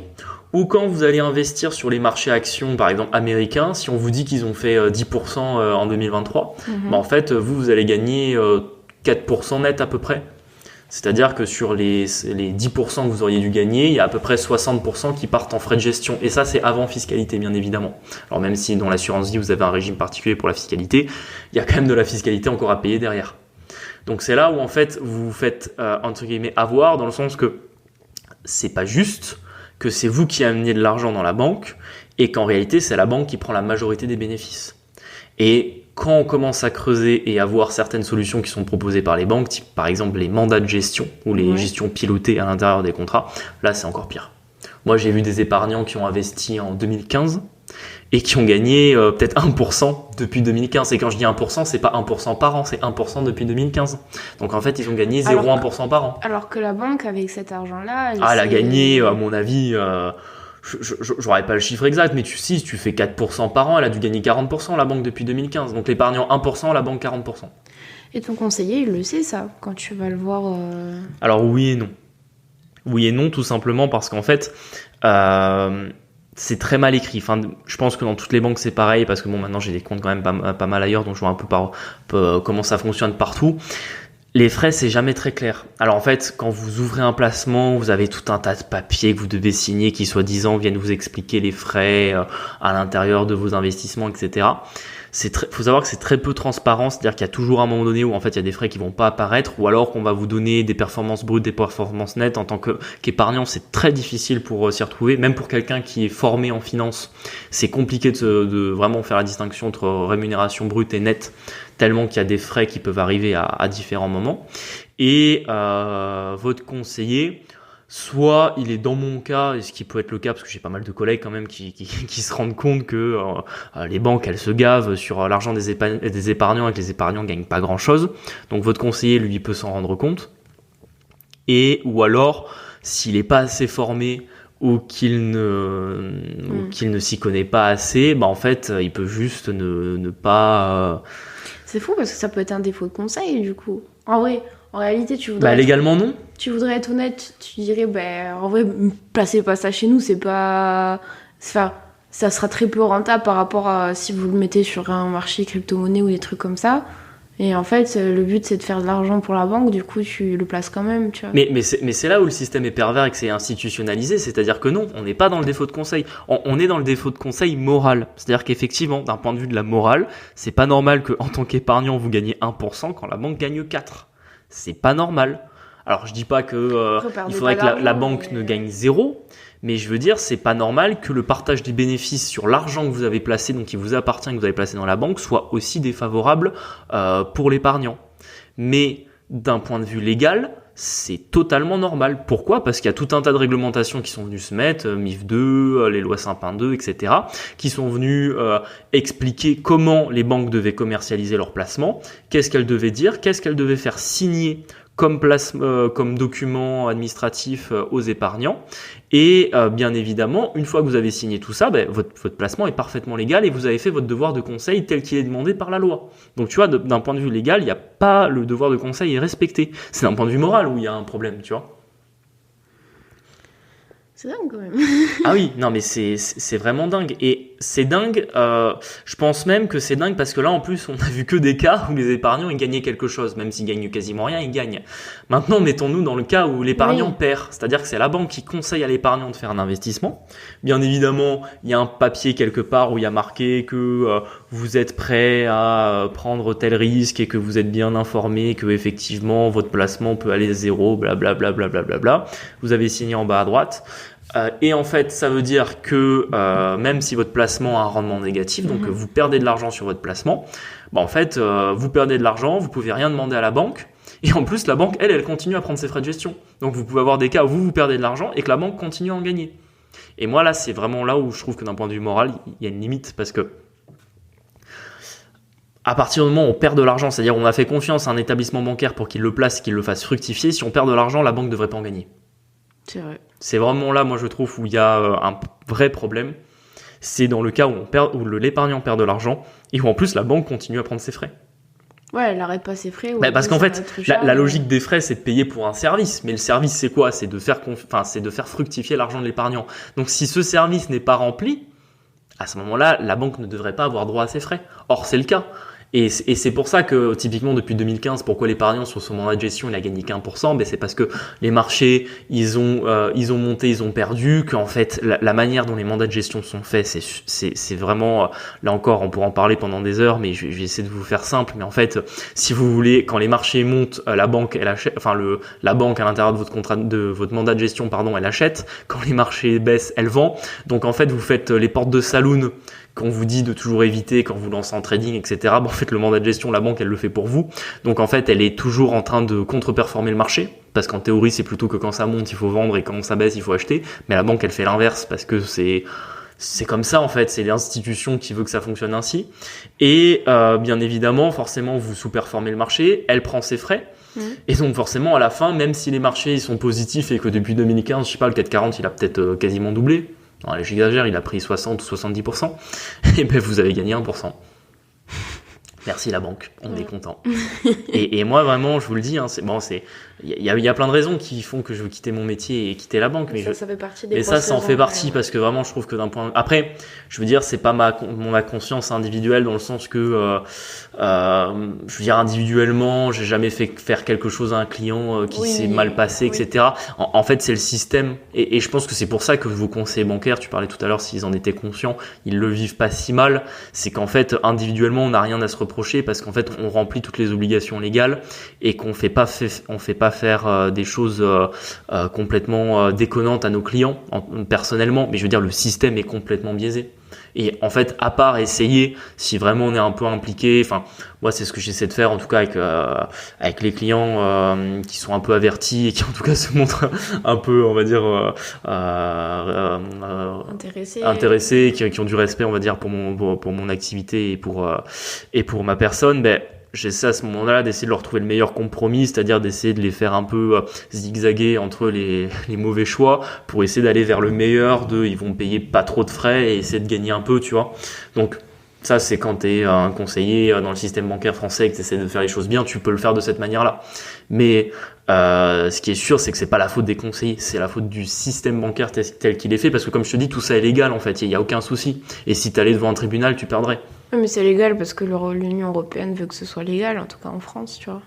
où quand vous allez investir sur les marchés actions, par exemple américains, si on vous dit qu'ils ont fait 10% en 2023, en fait, vous allez gagner 4% net à peu près. C'est-à-dire que sur les 10% que vous auriez dû gagner, il y a à peu près 60% qui partent en frais de gestion. Et ça, c'est avant fiscalité, bien évidemment. Alors même si dans l'assurance vie, vous avez un régime particulier pour la fiscalité, il y a quand même de la fiscalité encore à payer derrière. Donc c'est là où en fait, vous vous faites, entre guillemets, avoir, dans le sens que c'est pas juste, que c'est vous qui amenez de l'argent dans la banque et qu'en réalité, c'est la banque qui prend la majorité des bénéfices. Et quand on commence à creuser et à voir certaines solutions qui sont proposées par les banques, type par exemple les mandats de gestion ou les gestions pilotées à l'intérieur des contrats, là c'est encore pire. Moi j'ai vu des épargnants qui ont investi en 2015 et qui ont gagné peut-être 1% depuis 2015. Et quand je dis 1%, c'est pas 1% par an, c'est 1% depuis 2015. Donc en fait ils ont gagné 0,1% par an. Alors que la banque avec cet argent-là... elle a gagné, à mon avis... j'aurais pas le chiffre exact, mais si tu fais 4% par an, elle a dû gagner 40% la banque depuis 2015. Donc l'épargnant 1%, la banque 40%. Et ton conseiller, il le sait ça, quand tu vas le voir Alors oui et non. Oui et non, tout simplement parce qu'en fait, c'est très mal écrit. Enfin, je pense que dans toutes les banques c'est pareil, parce que maintenant j'ai des comptes quand même pas mal ailleurs, donc je vois un peu comment ça fonctionne partout. Les frais, c'est jamais très clair. Alors en fait, quand vous ouvrez un placement, vous avez tout un tas de papiers que vous devez signer qui, soi-disant, viennent vous expliquer les frais à l'intérieur de vos investissements, etc. Faut savoir que c'est très peu transparent, c'est-à-dire qu'il y a toujours un moment donné où en fait il y a des frais qui vont pas apparaître, ou alors qu'on va vous donner des performances brutes, des performances nettes. En tant qu'épargnant, c'est très difficile pour s'y retrouver, même pour quelqu'un qui est formé en finance. C'est compliqué de vraiment faire la distinction entre rémunération brute et nette, tellement qu'il y a des frais qui peuvent arriver à différents moments. Et votre conseiller, soit il est dans mon cas, et ce qui peut être le cas parce que j'ai pas mal de collègues quand même qui se rendent compte que les banques elles se gavent sur l'argent des épargnants et que les épargnants gagnent pas grand chose. Donc votre conseiller lui peut s'en rendre compte. Et ou alors s'il est pas assez formé ou qu'il ne s'y connaît pas assez, bah en fait il peut juste ne pas. C'est fou parce que ça peut être un défaut de conseil du coup. En vrai, en réalité, tu voudrais. Bah légalement non. Tu voudrais être honnête, tu dirais, en vrai, placez pas ça chez nous, c'est pas. Enfin, ça sera très peu rentable par rapport à si vous le mettez sur un marché crypto-monnaie ou des trucs comme ça. Et en fait, le but, c'est de faire de l'argent pour la banque, du coup, tu le places quand même, tu vois. Mais c'est là où le système est pervers et que c'est institutionnalisé, c'est-à-dire que non, on n'est pas dans le défaut de conseil, on est dans le défaut de conseil moral. C'est-à-dire qu'effectivement, d'un point de vue de la morale, c'est pas normal qu'en tant qu'épargnant, vous gagnez 1% quand la banque gagne 4%. C'est pas normal. Alors je dis pas que il faudrait que la banque ne gagne 0, mais je veux dire c'est pas normal que le partage des bénéfices sur l'argent que vous avez placé, donc qui vous appartient, que vous avez placé dans la banque, soit aussi défavorable pour l'épargnant. Mais d'un point de vue légal, c'est totalement normal. Pourquoi ? Parce qu'il y a tout un tas de réglementations qui sont venues se mettre, MIF 2, les lois Sapin 2, etc., qui sont venues expliquer comment les banques devaient commercialiser leurs placements, qu'est-ce qu'elles devaient dire, qu'est-ce qu'elles devaient faire signer comme document administratif aux épargnants. Et bien évidemment, une fois que vous avez signé tout ça, votre placement est parfaitement légal et vous avez fait votre devoir de conseil tel qu'il est demandé par la loi. Donc tu vois, d'un point de vue légal, il n'y a pas le devoir de conseil est respecté. C'est d'un point de vue moral où il y a un problème, tu vois. C'est dingue quand même. Ah oui, non mais c'est vraiment dingue. Et c'est dingue, je pense même que c'est dingue parce que là en plus on a vu que des cas où les épargnants ils gagnaient quelque chose, même s'ils gagnent quasiment rien, ils gagnent. Maintenant mettons-nous dans le cas où l'épargnant perd, c'est-à-dire que c'est la banque qui conseille à l'épargnant de faire un investissement. Bien évidemment, il y a un papier quelque part où il y a marqué que vous êtes prêt à prendre tel risque et que vous êtes bien informé que effectivement votre placement peut aller à 0, blablabla, blablabla. Vous avez signé en bas à droite. Et en fait, ça veut dire que même si votre placement a un rendement négatif, donc vous perdez de l'argent sur votre placement, en fait, vous perdez de l'argent, vous pouvez rien demander à la banque. Et en plus, la banque, elle continue à prendre ses frais de gestion. Donc vous pouvez avoir des cas où vous perdez de l'argent et que la banque continue à en gagner. Et moi, là, c'est vraiment là où je trouve que d'un point de vue moral, il y a une limite parce que à partir du moment où on perd de l'argent, c'est-à-dire on a fait confiance à un établissement bancaire pour qu'il le place, qu'il le fasse fructifier, si on perd de l'argent, la banque ne devrait pas en gagner. C'est vrai. C'est vraiment là, moi je trouve, où il y a un vrai problème. C'est dans le cas où l'épargnant perd de l'argent et où en plus la banque continue à prendre ses frais. Ouais, elle n'arrête pas ses frais. Parce qu'en fait, la logique des frais, c'est de payer pour un service. Mais le service, c'est quoi ? C'est de faire fructifier l'argent de l'épargnant. Donc si ce service n'est pas rempli, à ce moment-là, la banque ne devrait pas avoir droit à ses frais. Or, c'est le cas. Et c'est pour ça que, typiquement, depuis 2015, pourquoi l'épargnant sur son mandat de gestion, il a gagné qu'1%, c'est parce que les marchés, ils ont monté, ils ont perdu, qu'en fait, la manière dont les mandats de gestion sont faits, c'est vraiment, là encore, on pourra en parler pendant des heures, mais je vais essayer de vous faire simple, mais en fait, si vous voulez, quand les marchés montent, la banque, elle achète, la banque à l'intérieur de votre mandat de gestion, elle achète. Quand les marchés baissent, elle vend. Donc, en fait, vous faites les portes de saloon qu'on vous dit de toujours éviter quand vous lancez en trading, etc. En fait, le mandat de gestion, la banque, elle le fait pour vous. Donc, en fait, elle est toujours en train de contre-performer le marché. Parce qu'en théorie, c'est plutôt que quand ça monte, il faut vendre et quand ça baisse, il faut acheter. Mais la banque, elle fait l'inverse parce que c'est comme ça, en fait. C'est l'institution qui veut que ça fonctionne ainsi. Et, bien évidemment, forcément, vous sous-performez le marché. Elle prend ses frais. Et donc, forcément, à la fin, même si les marchés, ils sont positifs et que depuis 2015, je sais pas, le CAC 40, il a peut-être quasiment doublé. Non, allez, j'exagère, il a pris 60 ou 70%. Et vous avez gagné 1%. Merci la banque, on est content. Et moi vraiment, je vous le dis, il y a plein de raisons qui font que je veux quitter mon métier et quitter la banque. Mais ça fait partie des. Mais ça en fait partie parce que vraiment, je trouve que d'un point. Après, je veux dire, c'est pas ma conscience individuelle dans le sens que, je veux dire individuellement, j'ai jamais fait faire quelque chose à un client qui s'est mal passé, etc. En fait, c'est le système. Et je pense que c'est pour ça que vos conseillers bancaires, tu parlais tout à l'heure, s'ils en étaient conscients, ils le vivent pas si mal. C'est qu'en fait, individuellement, on n'a rien à se reprocher parce qu'en fait on remplit toutes les obligations légales et qu'on fait pas faire des choses complètement déconnantes à nos clients personnellement, mais je veux dire le système est complètement biaisé. Et en fait, à part essayer, si vraiment on est un peu impliqué, enfin, moi c'est ce que j'essaie de faire en tout cas avec les clients qui sont un peu avertis et qui en tout cas se montrent un peu, on va dire, intéressés, qui ont du respect, on va dire, pour mon activité et pour ma personne. Ben, j'essaie à ce moment-là d'essayer de leur trouver le meilleur compromis, c'est-à-dire d'essayer de les faire un peu zigzaguer entre les mauvais choix pour essayer d'aller vers le meilleur ils vont payer pas trop de frais et essayer de gagner un peu, tu vois. Donc ça, c'est quand tu es un conseiller dans le système bancaire français et que tu essaies de faire les choses bien, tu peux le faire de cette manière-là. Mais ce qui est sûr, c'est que c'est pas la faute des conseillers, c'est la faute du système bancaire tel qu'il est fait, parce que comme je te dis, tout ça est légal en fait, il y a aucun souci. Et si tu allais devant un tribunal, tu perdrais. Oui, mais c'est légal parce que l'Union européenne veut que ce soit légal, en tout cas en France, tu vois.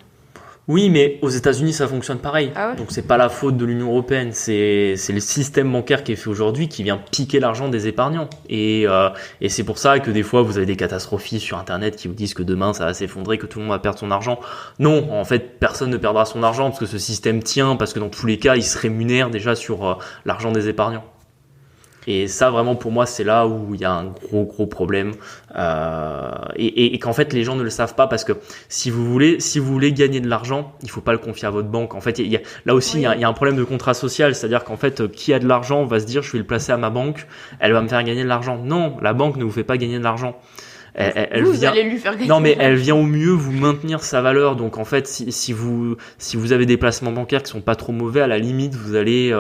Oui, mais aux États-Unis, ça fonctionne pareil. Ah ouais. Donc c'est pas la faute de l'Union européenne, c'est le système bancaire qui est fait aujourd'hui qui vient piquer l'argent des épargnants. Et c'est pour ça que des fois vous avez des catastrophistes sur Internet qui vous disent que demain ça va s'effondrer, que tout le monde va perdre son argent. Non, en fait, personne ne perdra son argent parce que ce système tient, parce que dans tous les cas, il se rémunère déjà sur l'argent des épargnants. Et ça, vraiment, pour moi, c'est là où il y a un gros problème. Et qu'en fait, les gens ne le savent pas parce que si vous voulez gagner de l'argent, il faut pas le confier à votre banque. En fait, là aussi, il y a un problème de contrat social. C'est-à-dire qu'en fait, qui a de l'argent va se dire, je vais le placer à ma banque, elle va me faire gagner de l'argent. Non, la banque ne vous fait pas gagner de l'argent. Vous allez lui faire gagner. Non, mais elle vient au mieux vous maintenir sa valeur. Donc en fait, si vous avez des placements bancaires qui sont pas trop mauvais, à la limite, vous allez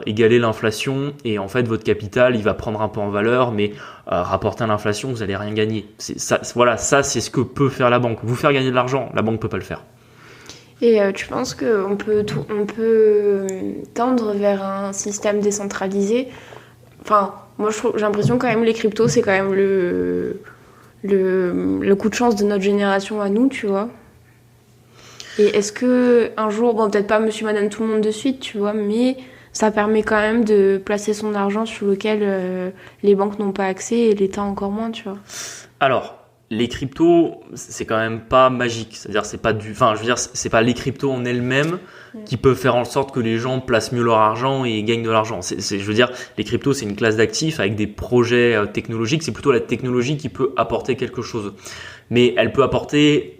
égaler l'inflation et en fait votre capital il va prendre un peu en valeur, mais rapporté à l'inflation, vous allez rien gagner. Ça c'est ce que peut faire la banque. Vous faire gagner de l'argent, la banque peut pas le faire. Et tu penses qu'on peut tendre vers un système décentralisé? Enfin, moi j'ai l'impression quand même les cryptos c'est quand même le coup de chance de notre génération à nous, tu vois. Et est-ce que un jour, bon peut-être pas monsieur madame tout le monde de suite, tu vois, mais ça permet quand même de placer son argent sur lequel les banques n'ont pas accès et l'État encore moins, tu vois. Alors, les cryptos, c'est quand même pas magique. C'est-à-dire, c'est pas les cryptos en elles-mêmes qui peuvent faire en sorte que les gens placent mieux leur argent et gagnent de l'argent. Je veux dire, les cryptos, c'est une classe d'actifs avec des projets technologiques. C'est plutôt la technologie qui peut apporter quelque chose. Mais elle peut apporter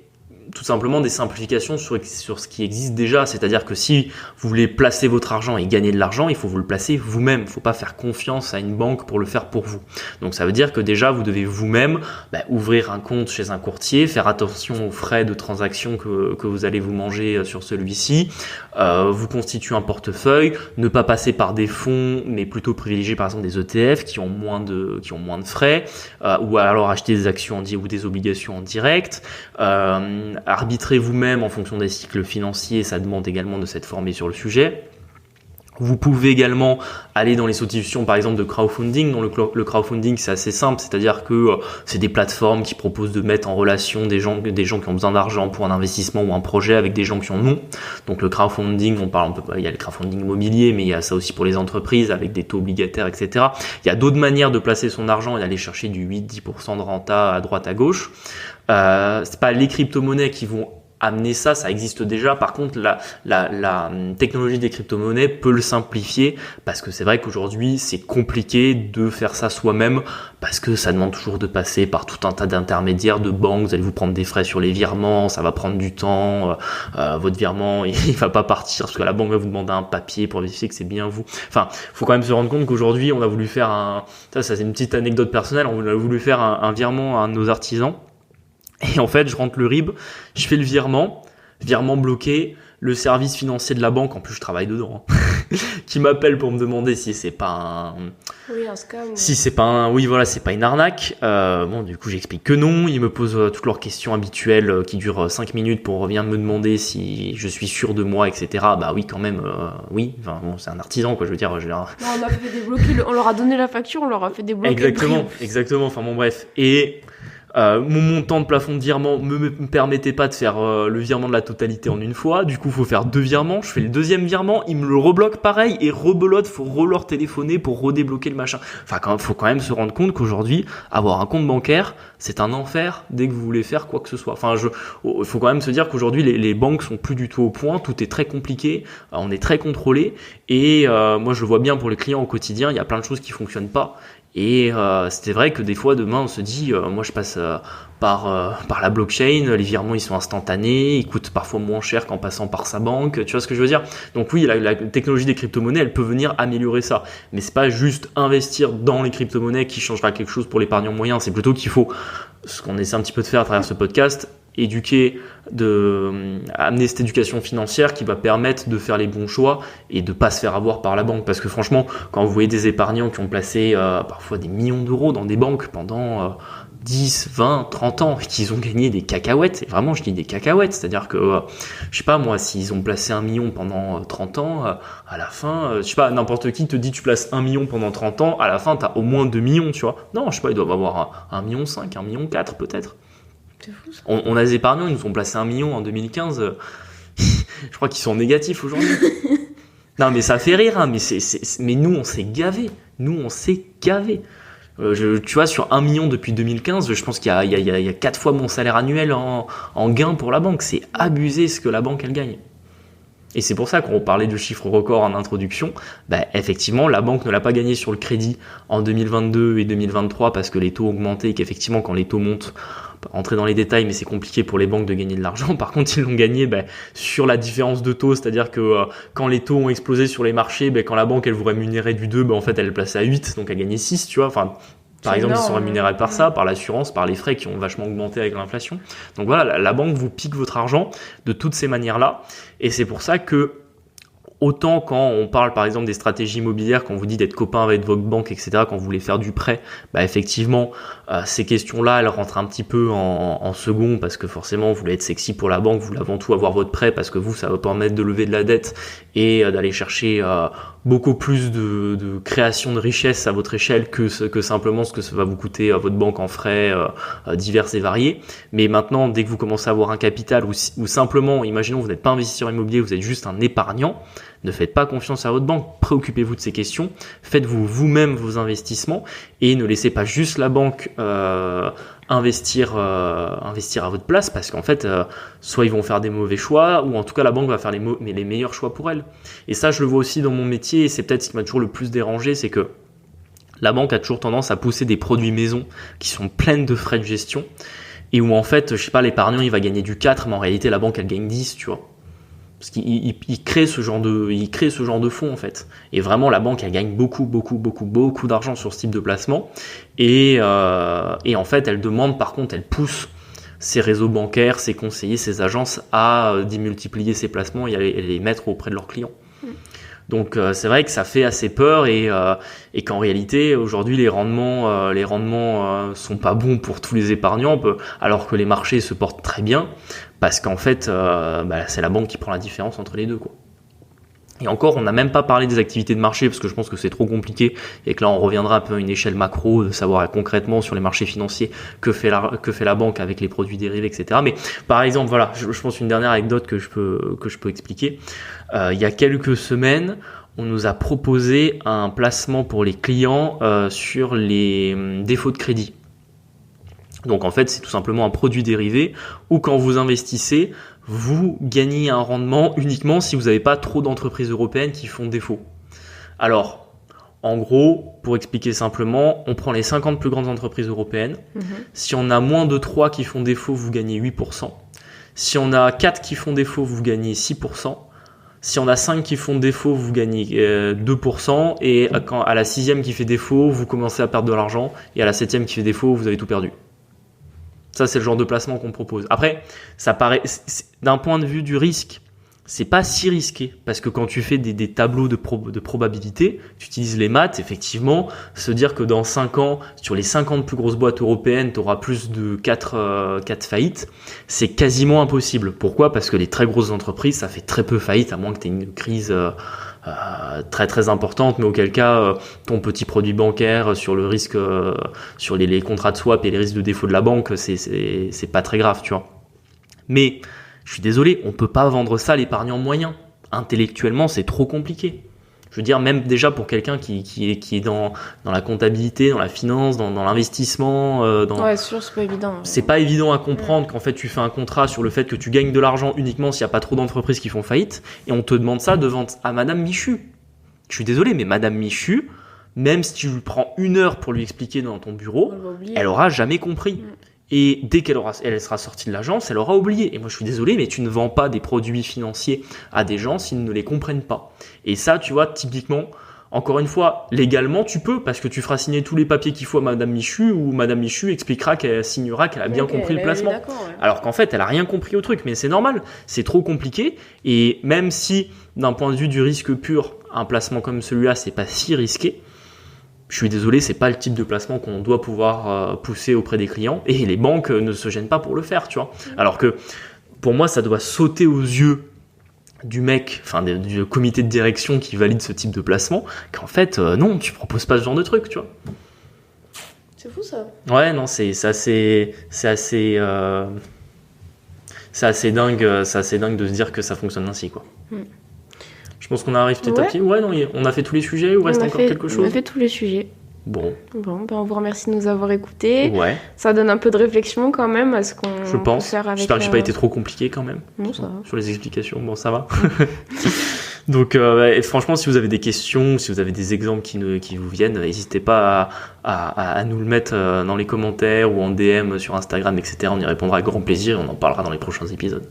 tout simplement des simplifications sur ce qui existe déjà. C'est-à-dire que si vous voulez placer votre argent et gagner de l'argent, il faut vous le placer vous-même. Il ne faut pas faire confiance à une banque pour le faire pour vous. Donc ça veut dire que déjà, vous devez vous-même ouvrir un compte chez un courtier, faire attention aux frais de transaction que vous allez vous manger sur celui-ci, vous constituer un portefeuille, ne pas passer par des fonds, mais plutôt privilégier par exemple des ETF qui ont moins de frais, ou alors acheter des actions ou des obligations en direct, arbitrer vous-même en fonction des cycles financiers, ça demande également de s'être formé sur le sujet. Vous pouvez également aller dans les solutions par exemple de crowdfunding. Dans le crowdfunding, c'est assez simple, c'est-à-dire que c'est des plateformes qui proposent de mettre en relation des gens qui ont besoin d'argent pour un investissement ou un projet avec des gens qui en ont. Donc le crowdfunding, il y a le crowdfunding immobilier, mais il y a ça aussi pour les entreprises avec des taux obligataires, etc. Il y a d'autres manières de placer son argent et d'aller chercher du 8-10% de renta à droite à gauche. C'est pas les crypto-monnaies qui vont amener ça existe déjà. Par contre, la technologie des crypto-monnaies peut le simplifier parce que c'est vrai qu'aujourd'hui, c'est compliqué de faire ça soi-même parce que ça demande toujours de passer par tout un tas d'intermédiaires, de banques. Vous allez vous prendre des frais sur les virements, ça va prendre du temps. Votre virement, il va pas partir parce que la banque va vous demander un papier pour vérifier que c'est bien vous. Enfin, faut quand même se rendre compte qu'aujourd'hui, on a voulu faire ça c'est une petite anecdote personnelle, on a voulu faire un virement à un de nos artisans. Et en fait, je rentre le RIB, je fais le virement bloqué, le service financier de la banque, en plus je travaille dedans, qui m'appelle pour me demander si c'est pas un scam. Si c'est pas c'est pas une arnaque. Du coup, j'explique que non. Ils me posent toutes leurs questions habituelles qui durent 5 minutes pour revenir me demander si je suis sûr de moi, etc. Bah oui, quand même, oui. Enfin, bon, c'est un artisan, quoi. Je veux dire, Non, on a fait débloquer, on leur a donné la facture, on leur a fait débloquer. Exactement. Enfin bon, bref. Et mon montant de plafond de virement me permettait pas de faire le virement de la totalité en une fois. Du coup, faut faire 2 virements. Je fais le deuxième virement, il me le rebloque pareil et rebelote. Faut leur téléphoner pour redébloquer le machin. Enfin, faut quand même se rendre compte qu'aujourd'hui, avoir un compte bancaire, c'est un enfer dès que vous voulez faire quoi que ce soit. Enfin, faut quand même se dire qu'aujourd'hui, les banques sont plus du tout au point. Tout est très compliqué. On est très contrôlé. Et moi, je le vois bien pour les clients au quotidien. Il y a plein de choses qui fonctionnent pas. Et c'était vrai que des fois demain on se dit moi je passe par la blockchain, les virements ils sont instantanés, ils coûtent parfois moins cher qu'en passant par sa banque, tu vois ce que je veux dire? Donc oui, la technologie des crypto-monnaies, elle peut venir améliorer ça, mais c'est pas juste investir dans les crypto-monnaies qui changera quelque chose pour l'épargnant moyen, c'est plutôt qu'il faut, ce qu'on essaie un petit peu de faire à travers ce podcast, amener cette éducation financière qui va permettre de faire les bons choix et de pas se faire avoir par la banque. Parce que franchement, quand vous voyez des épargnants qui ont placé parfois des millions d'euros dans des banques pendant 10, 20, 30 ans et qu'ils ont gagné des cacahuètes, et vraiment je dis des cacahuètes, c'est-à-dire que je sais pas moi, s'ils ont placé 1 million pendant 30 ans, à la fin, je sais pas, n'importe qui te dit tu places 1 million pendant 30 ans, à la fin t'as au moins 2 millions, tu vois. Non, je sais pas, ils doivent avoir 1,5 million, 1,4 million peut-être. C'est fou, ça. On a des épargnants, ils nous ont placé 1 million en 2015. Je crois qu'ils sont négatifs aujourd'hui. Non, mais ça fait rire, hein, mais nous, on s'est gavés. Tu vois, sur 1 million depuis 2015, je pense qu'il y a 4 fois mon salaire annuel en gain pour la banque. C'est abusé ce que la banque, elle gagne. Et c'est pour ça qu'on parlait de chiffre record en introduction. Effectivement, la banque ne l'a pas gagné sur le crédit en 2022 et 2023 parce que les taux augmentaient et qu'effectivement, quand les taux montent, entrer dans les détails, mais c'est compliqué pour les banques de gagner de l'argent. Par contre, ils l'ont gagné sur la différence de taux, c'est-à-dire que quand les taux ont explosé sur les marchés, quand la banque elle vous rémunérait du 2, en fait elle le plaçait à 8, donc elle gagnait 6, tu vois. Enfin, par exemple, ils sont rémunérés par ça, par l'assurance, par les frais qui ont vachement augmenté avec l'inflation. Donc voilà, la banque vous pique votre argent de toutes ces manières-là, et c'est pour ça que autant quand on parle par exemple des stratégies immobilières, quand on vous dit d'être copain avec votre banque, etc., quand vous voulez faire du prêt, effectivement, ces questions-là, elles rentrent un petit peu en second parce que forcément, vous voulez être sexy pour la banque, vous voulez avant tout avoir votre prêt parce que vous, ça va permettre de lever de la dette et d'aller chercher beaucoup plus de création de richesse à votre échelle que simplement ce que ça va vous coûter à votre banque en frais divers et variés. Mais maintenant, dès que vous commencez à avoir un capital ou simplement, imaginons, vous n'êtes pas investisseur immobilier, vous êtes juste un épargnant, ne faites pas confiance à votre banque, préoccupez-vous de ces questions, faites-vous vous-même vos investissements et ne laissez pas juste la banque investir à votre place parce qu'en fait, soit ils vont faire des mauvais choix ou en tout cas la banque va faire les meilleurs choix pour elle. Et ça, je le vois aussi dans mon métier et c'est peut-être ce qui m'a toujours le plus dérangé, c'est que la banque a toujours tendance à pousser des produits maison qui sont pleines de frais de gestion et où en fait, je sais pas, l'épargnant il va gagner du 4 mais en réalité la banque elle gagne 10, tu vois. Parce qu'il crée ce genre de fonds en fait. Et vraiment la banque elle gagne beaucoup d'argent sur ce type de placement. Et en fait elle demande par contre, elle pousse ses réseaux bancaires, ses conseillers, ses agences à démultiplier ces placements et à les mettre auprès de leurs clients. Donc c'est vrai que ça fait assez peur et qu'en réalité aujourd'hui les rendements sont pas bons pour tous les épargnants alors que les marchés se portent très bien parce qu'en fait c'est la banque qui prend la différence entre les deux quoi. Et encore, on n'a même pas parlé des activités de marché parce que je pense que c'est trop compliqué et que là on reviendra un peu à une échelle macro de savoir concrètement sur les marchés financiers que fait la banque avec les produits dérivés, etc. Mais par exemple, voilà, je pense une dernière anecdote que je peux expliquer. Il y a quelques semaines, on nous a proposé un placement pour les clients sur les défauts de crédit. Donc en fait, c'est tout simplement un produit dérivé où quand vous investissez, vous gagnez un rendement uniquement si vous n'avez pas trop d'entreprises européennes qui font défaut. Alors, en gros, pour expliquer simplement, on prend les 50 plus grandes entreprises européennes. Si on a moins de 3 qui font défaut, vous gagnez 8%. Si on a 4 qui font défaut, vous gagnez 6%. Si on a 5 qui font défaut, vous gagnez 2%. Et à la 6e qui fait défaut, vous commencez à perdre de l'argent. Et à la 7e qui fait défaut, vous avez tout perdu. Ça, c'est le genre de placement qu'on propose. Après, ça paraît, d'un point de vue du risque, c'est pas si risqué. Parce que quand tu fais des tableaux de probabilité, tu utilises les maths, effectivement, se dire que dans 5 ans, sur les 50 plus grosses boîtes européennes, tu auras plus de 4 faillites, c'est quasiment impossible. Pourquoi ? Parce que les très grosses entreprises, ça fait très peu faillite, à moins que tu aies une crise très très importante, mais auquel cas ton petit produit bancaire sur le risque, sur les contrats de swap et les risques de défaut de la banque, c'est pas très grave, tu vois. Mais je suis désolé, on peut pas vendre ça à l'épargnant moyen. Intellectuellement, c'est trop compliqué. Je veux dire, même déjà pour quelqu'un qui est dans la comptabilité, dans la finance, dans l'investissement, ouais, sûr, c'est pas évident. C'est pas évident à comprendre qu'en fait tu fais un contrat sur le fait que tu gagnes de l'argent uniquement s'il n'y a pas trop d'entreprises qui font faillite, et on te demande ça de vendre à Madame Michu. Je suis désolé, mais Madame Michu, même si tu lui prends 1 heure pour lui expliquer dans ton bureau, On va oublier. elle aura jamais compris. Et dès elle sera sortie de l'agence, elle aura oublié. Et moi, je suis désolé, mais tu ne vends pas des produits financiers à des gens s'ils ne les comprennent pas. Et ça, tu vois, typiquement, encore une fois, légalement, tu peux, parce que tu feras signer tous les papiers qu'il faut à Madame Michu, ou Madame Michu expliquera qu'elle signera qu'elle a bien compris le placement. Alors qu'en fait, elle a rien compris au truc, mais c'est normal, c'est trop compliqué. Et même si, d'un point de vue du risque pur, un placement comme celui-là, c'est pas si risqué, je suis désolé, c'est pas le type de placement qu'on doit pouvoir pousser auprès des clients, et les banques ne se gênent pas pour le faire, tu vois. Alors que pour moi, ça doit sauter aux yeux du mec, enfin du comité de direction qui valide ce type de placement, qu'en fait, non, tu proposes pas ce genre de truc, tu vois. C'est fou ça. Ouais, non, c'est assez dingue de se dire que ça fonctionne ainsi, quoi. Je pense qu'on arrive petit à petit. Ouais, non, on a fait tous les sujets, ou reste encore quelque chose? On a fait tous les sujets. Bon, On vous remercie de nous avoir écoutés. ouais, Ça donne un peu de réflexion quand même à ce qu'on je pense. peut faire avec. J'espère que j'ai pas été trop compliqué quand même. Non, ça va. Sur les explications, bon, ça va. Donc, et franchement, si vous avez des questions, si vous avez des exemples qui vous viennent, n'hésitez pas à nous le mettre dans les commentaires ou en DM sur Instagram, etc. On y répondra avec grand plaisir et on en parlera dans les prochains épisodes.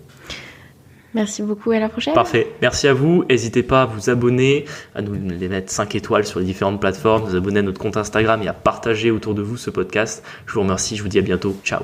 Merci beaucoup, à la prochaine. Parfait, merci à vous. N'hésitez pas à vous abonner, à nous les mettre 5 étoiles sur les différentes plateformes, vous abonner à notre compte Instagram et à partager autour de vous ce podcast. Je vous remercie, je vous dis à bientôt. Ciao.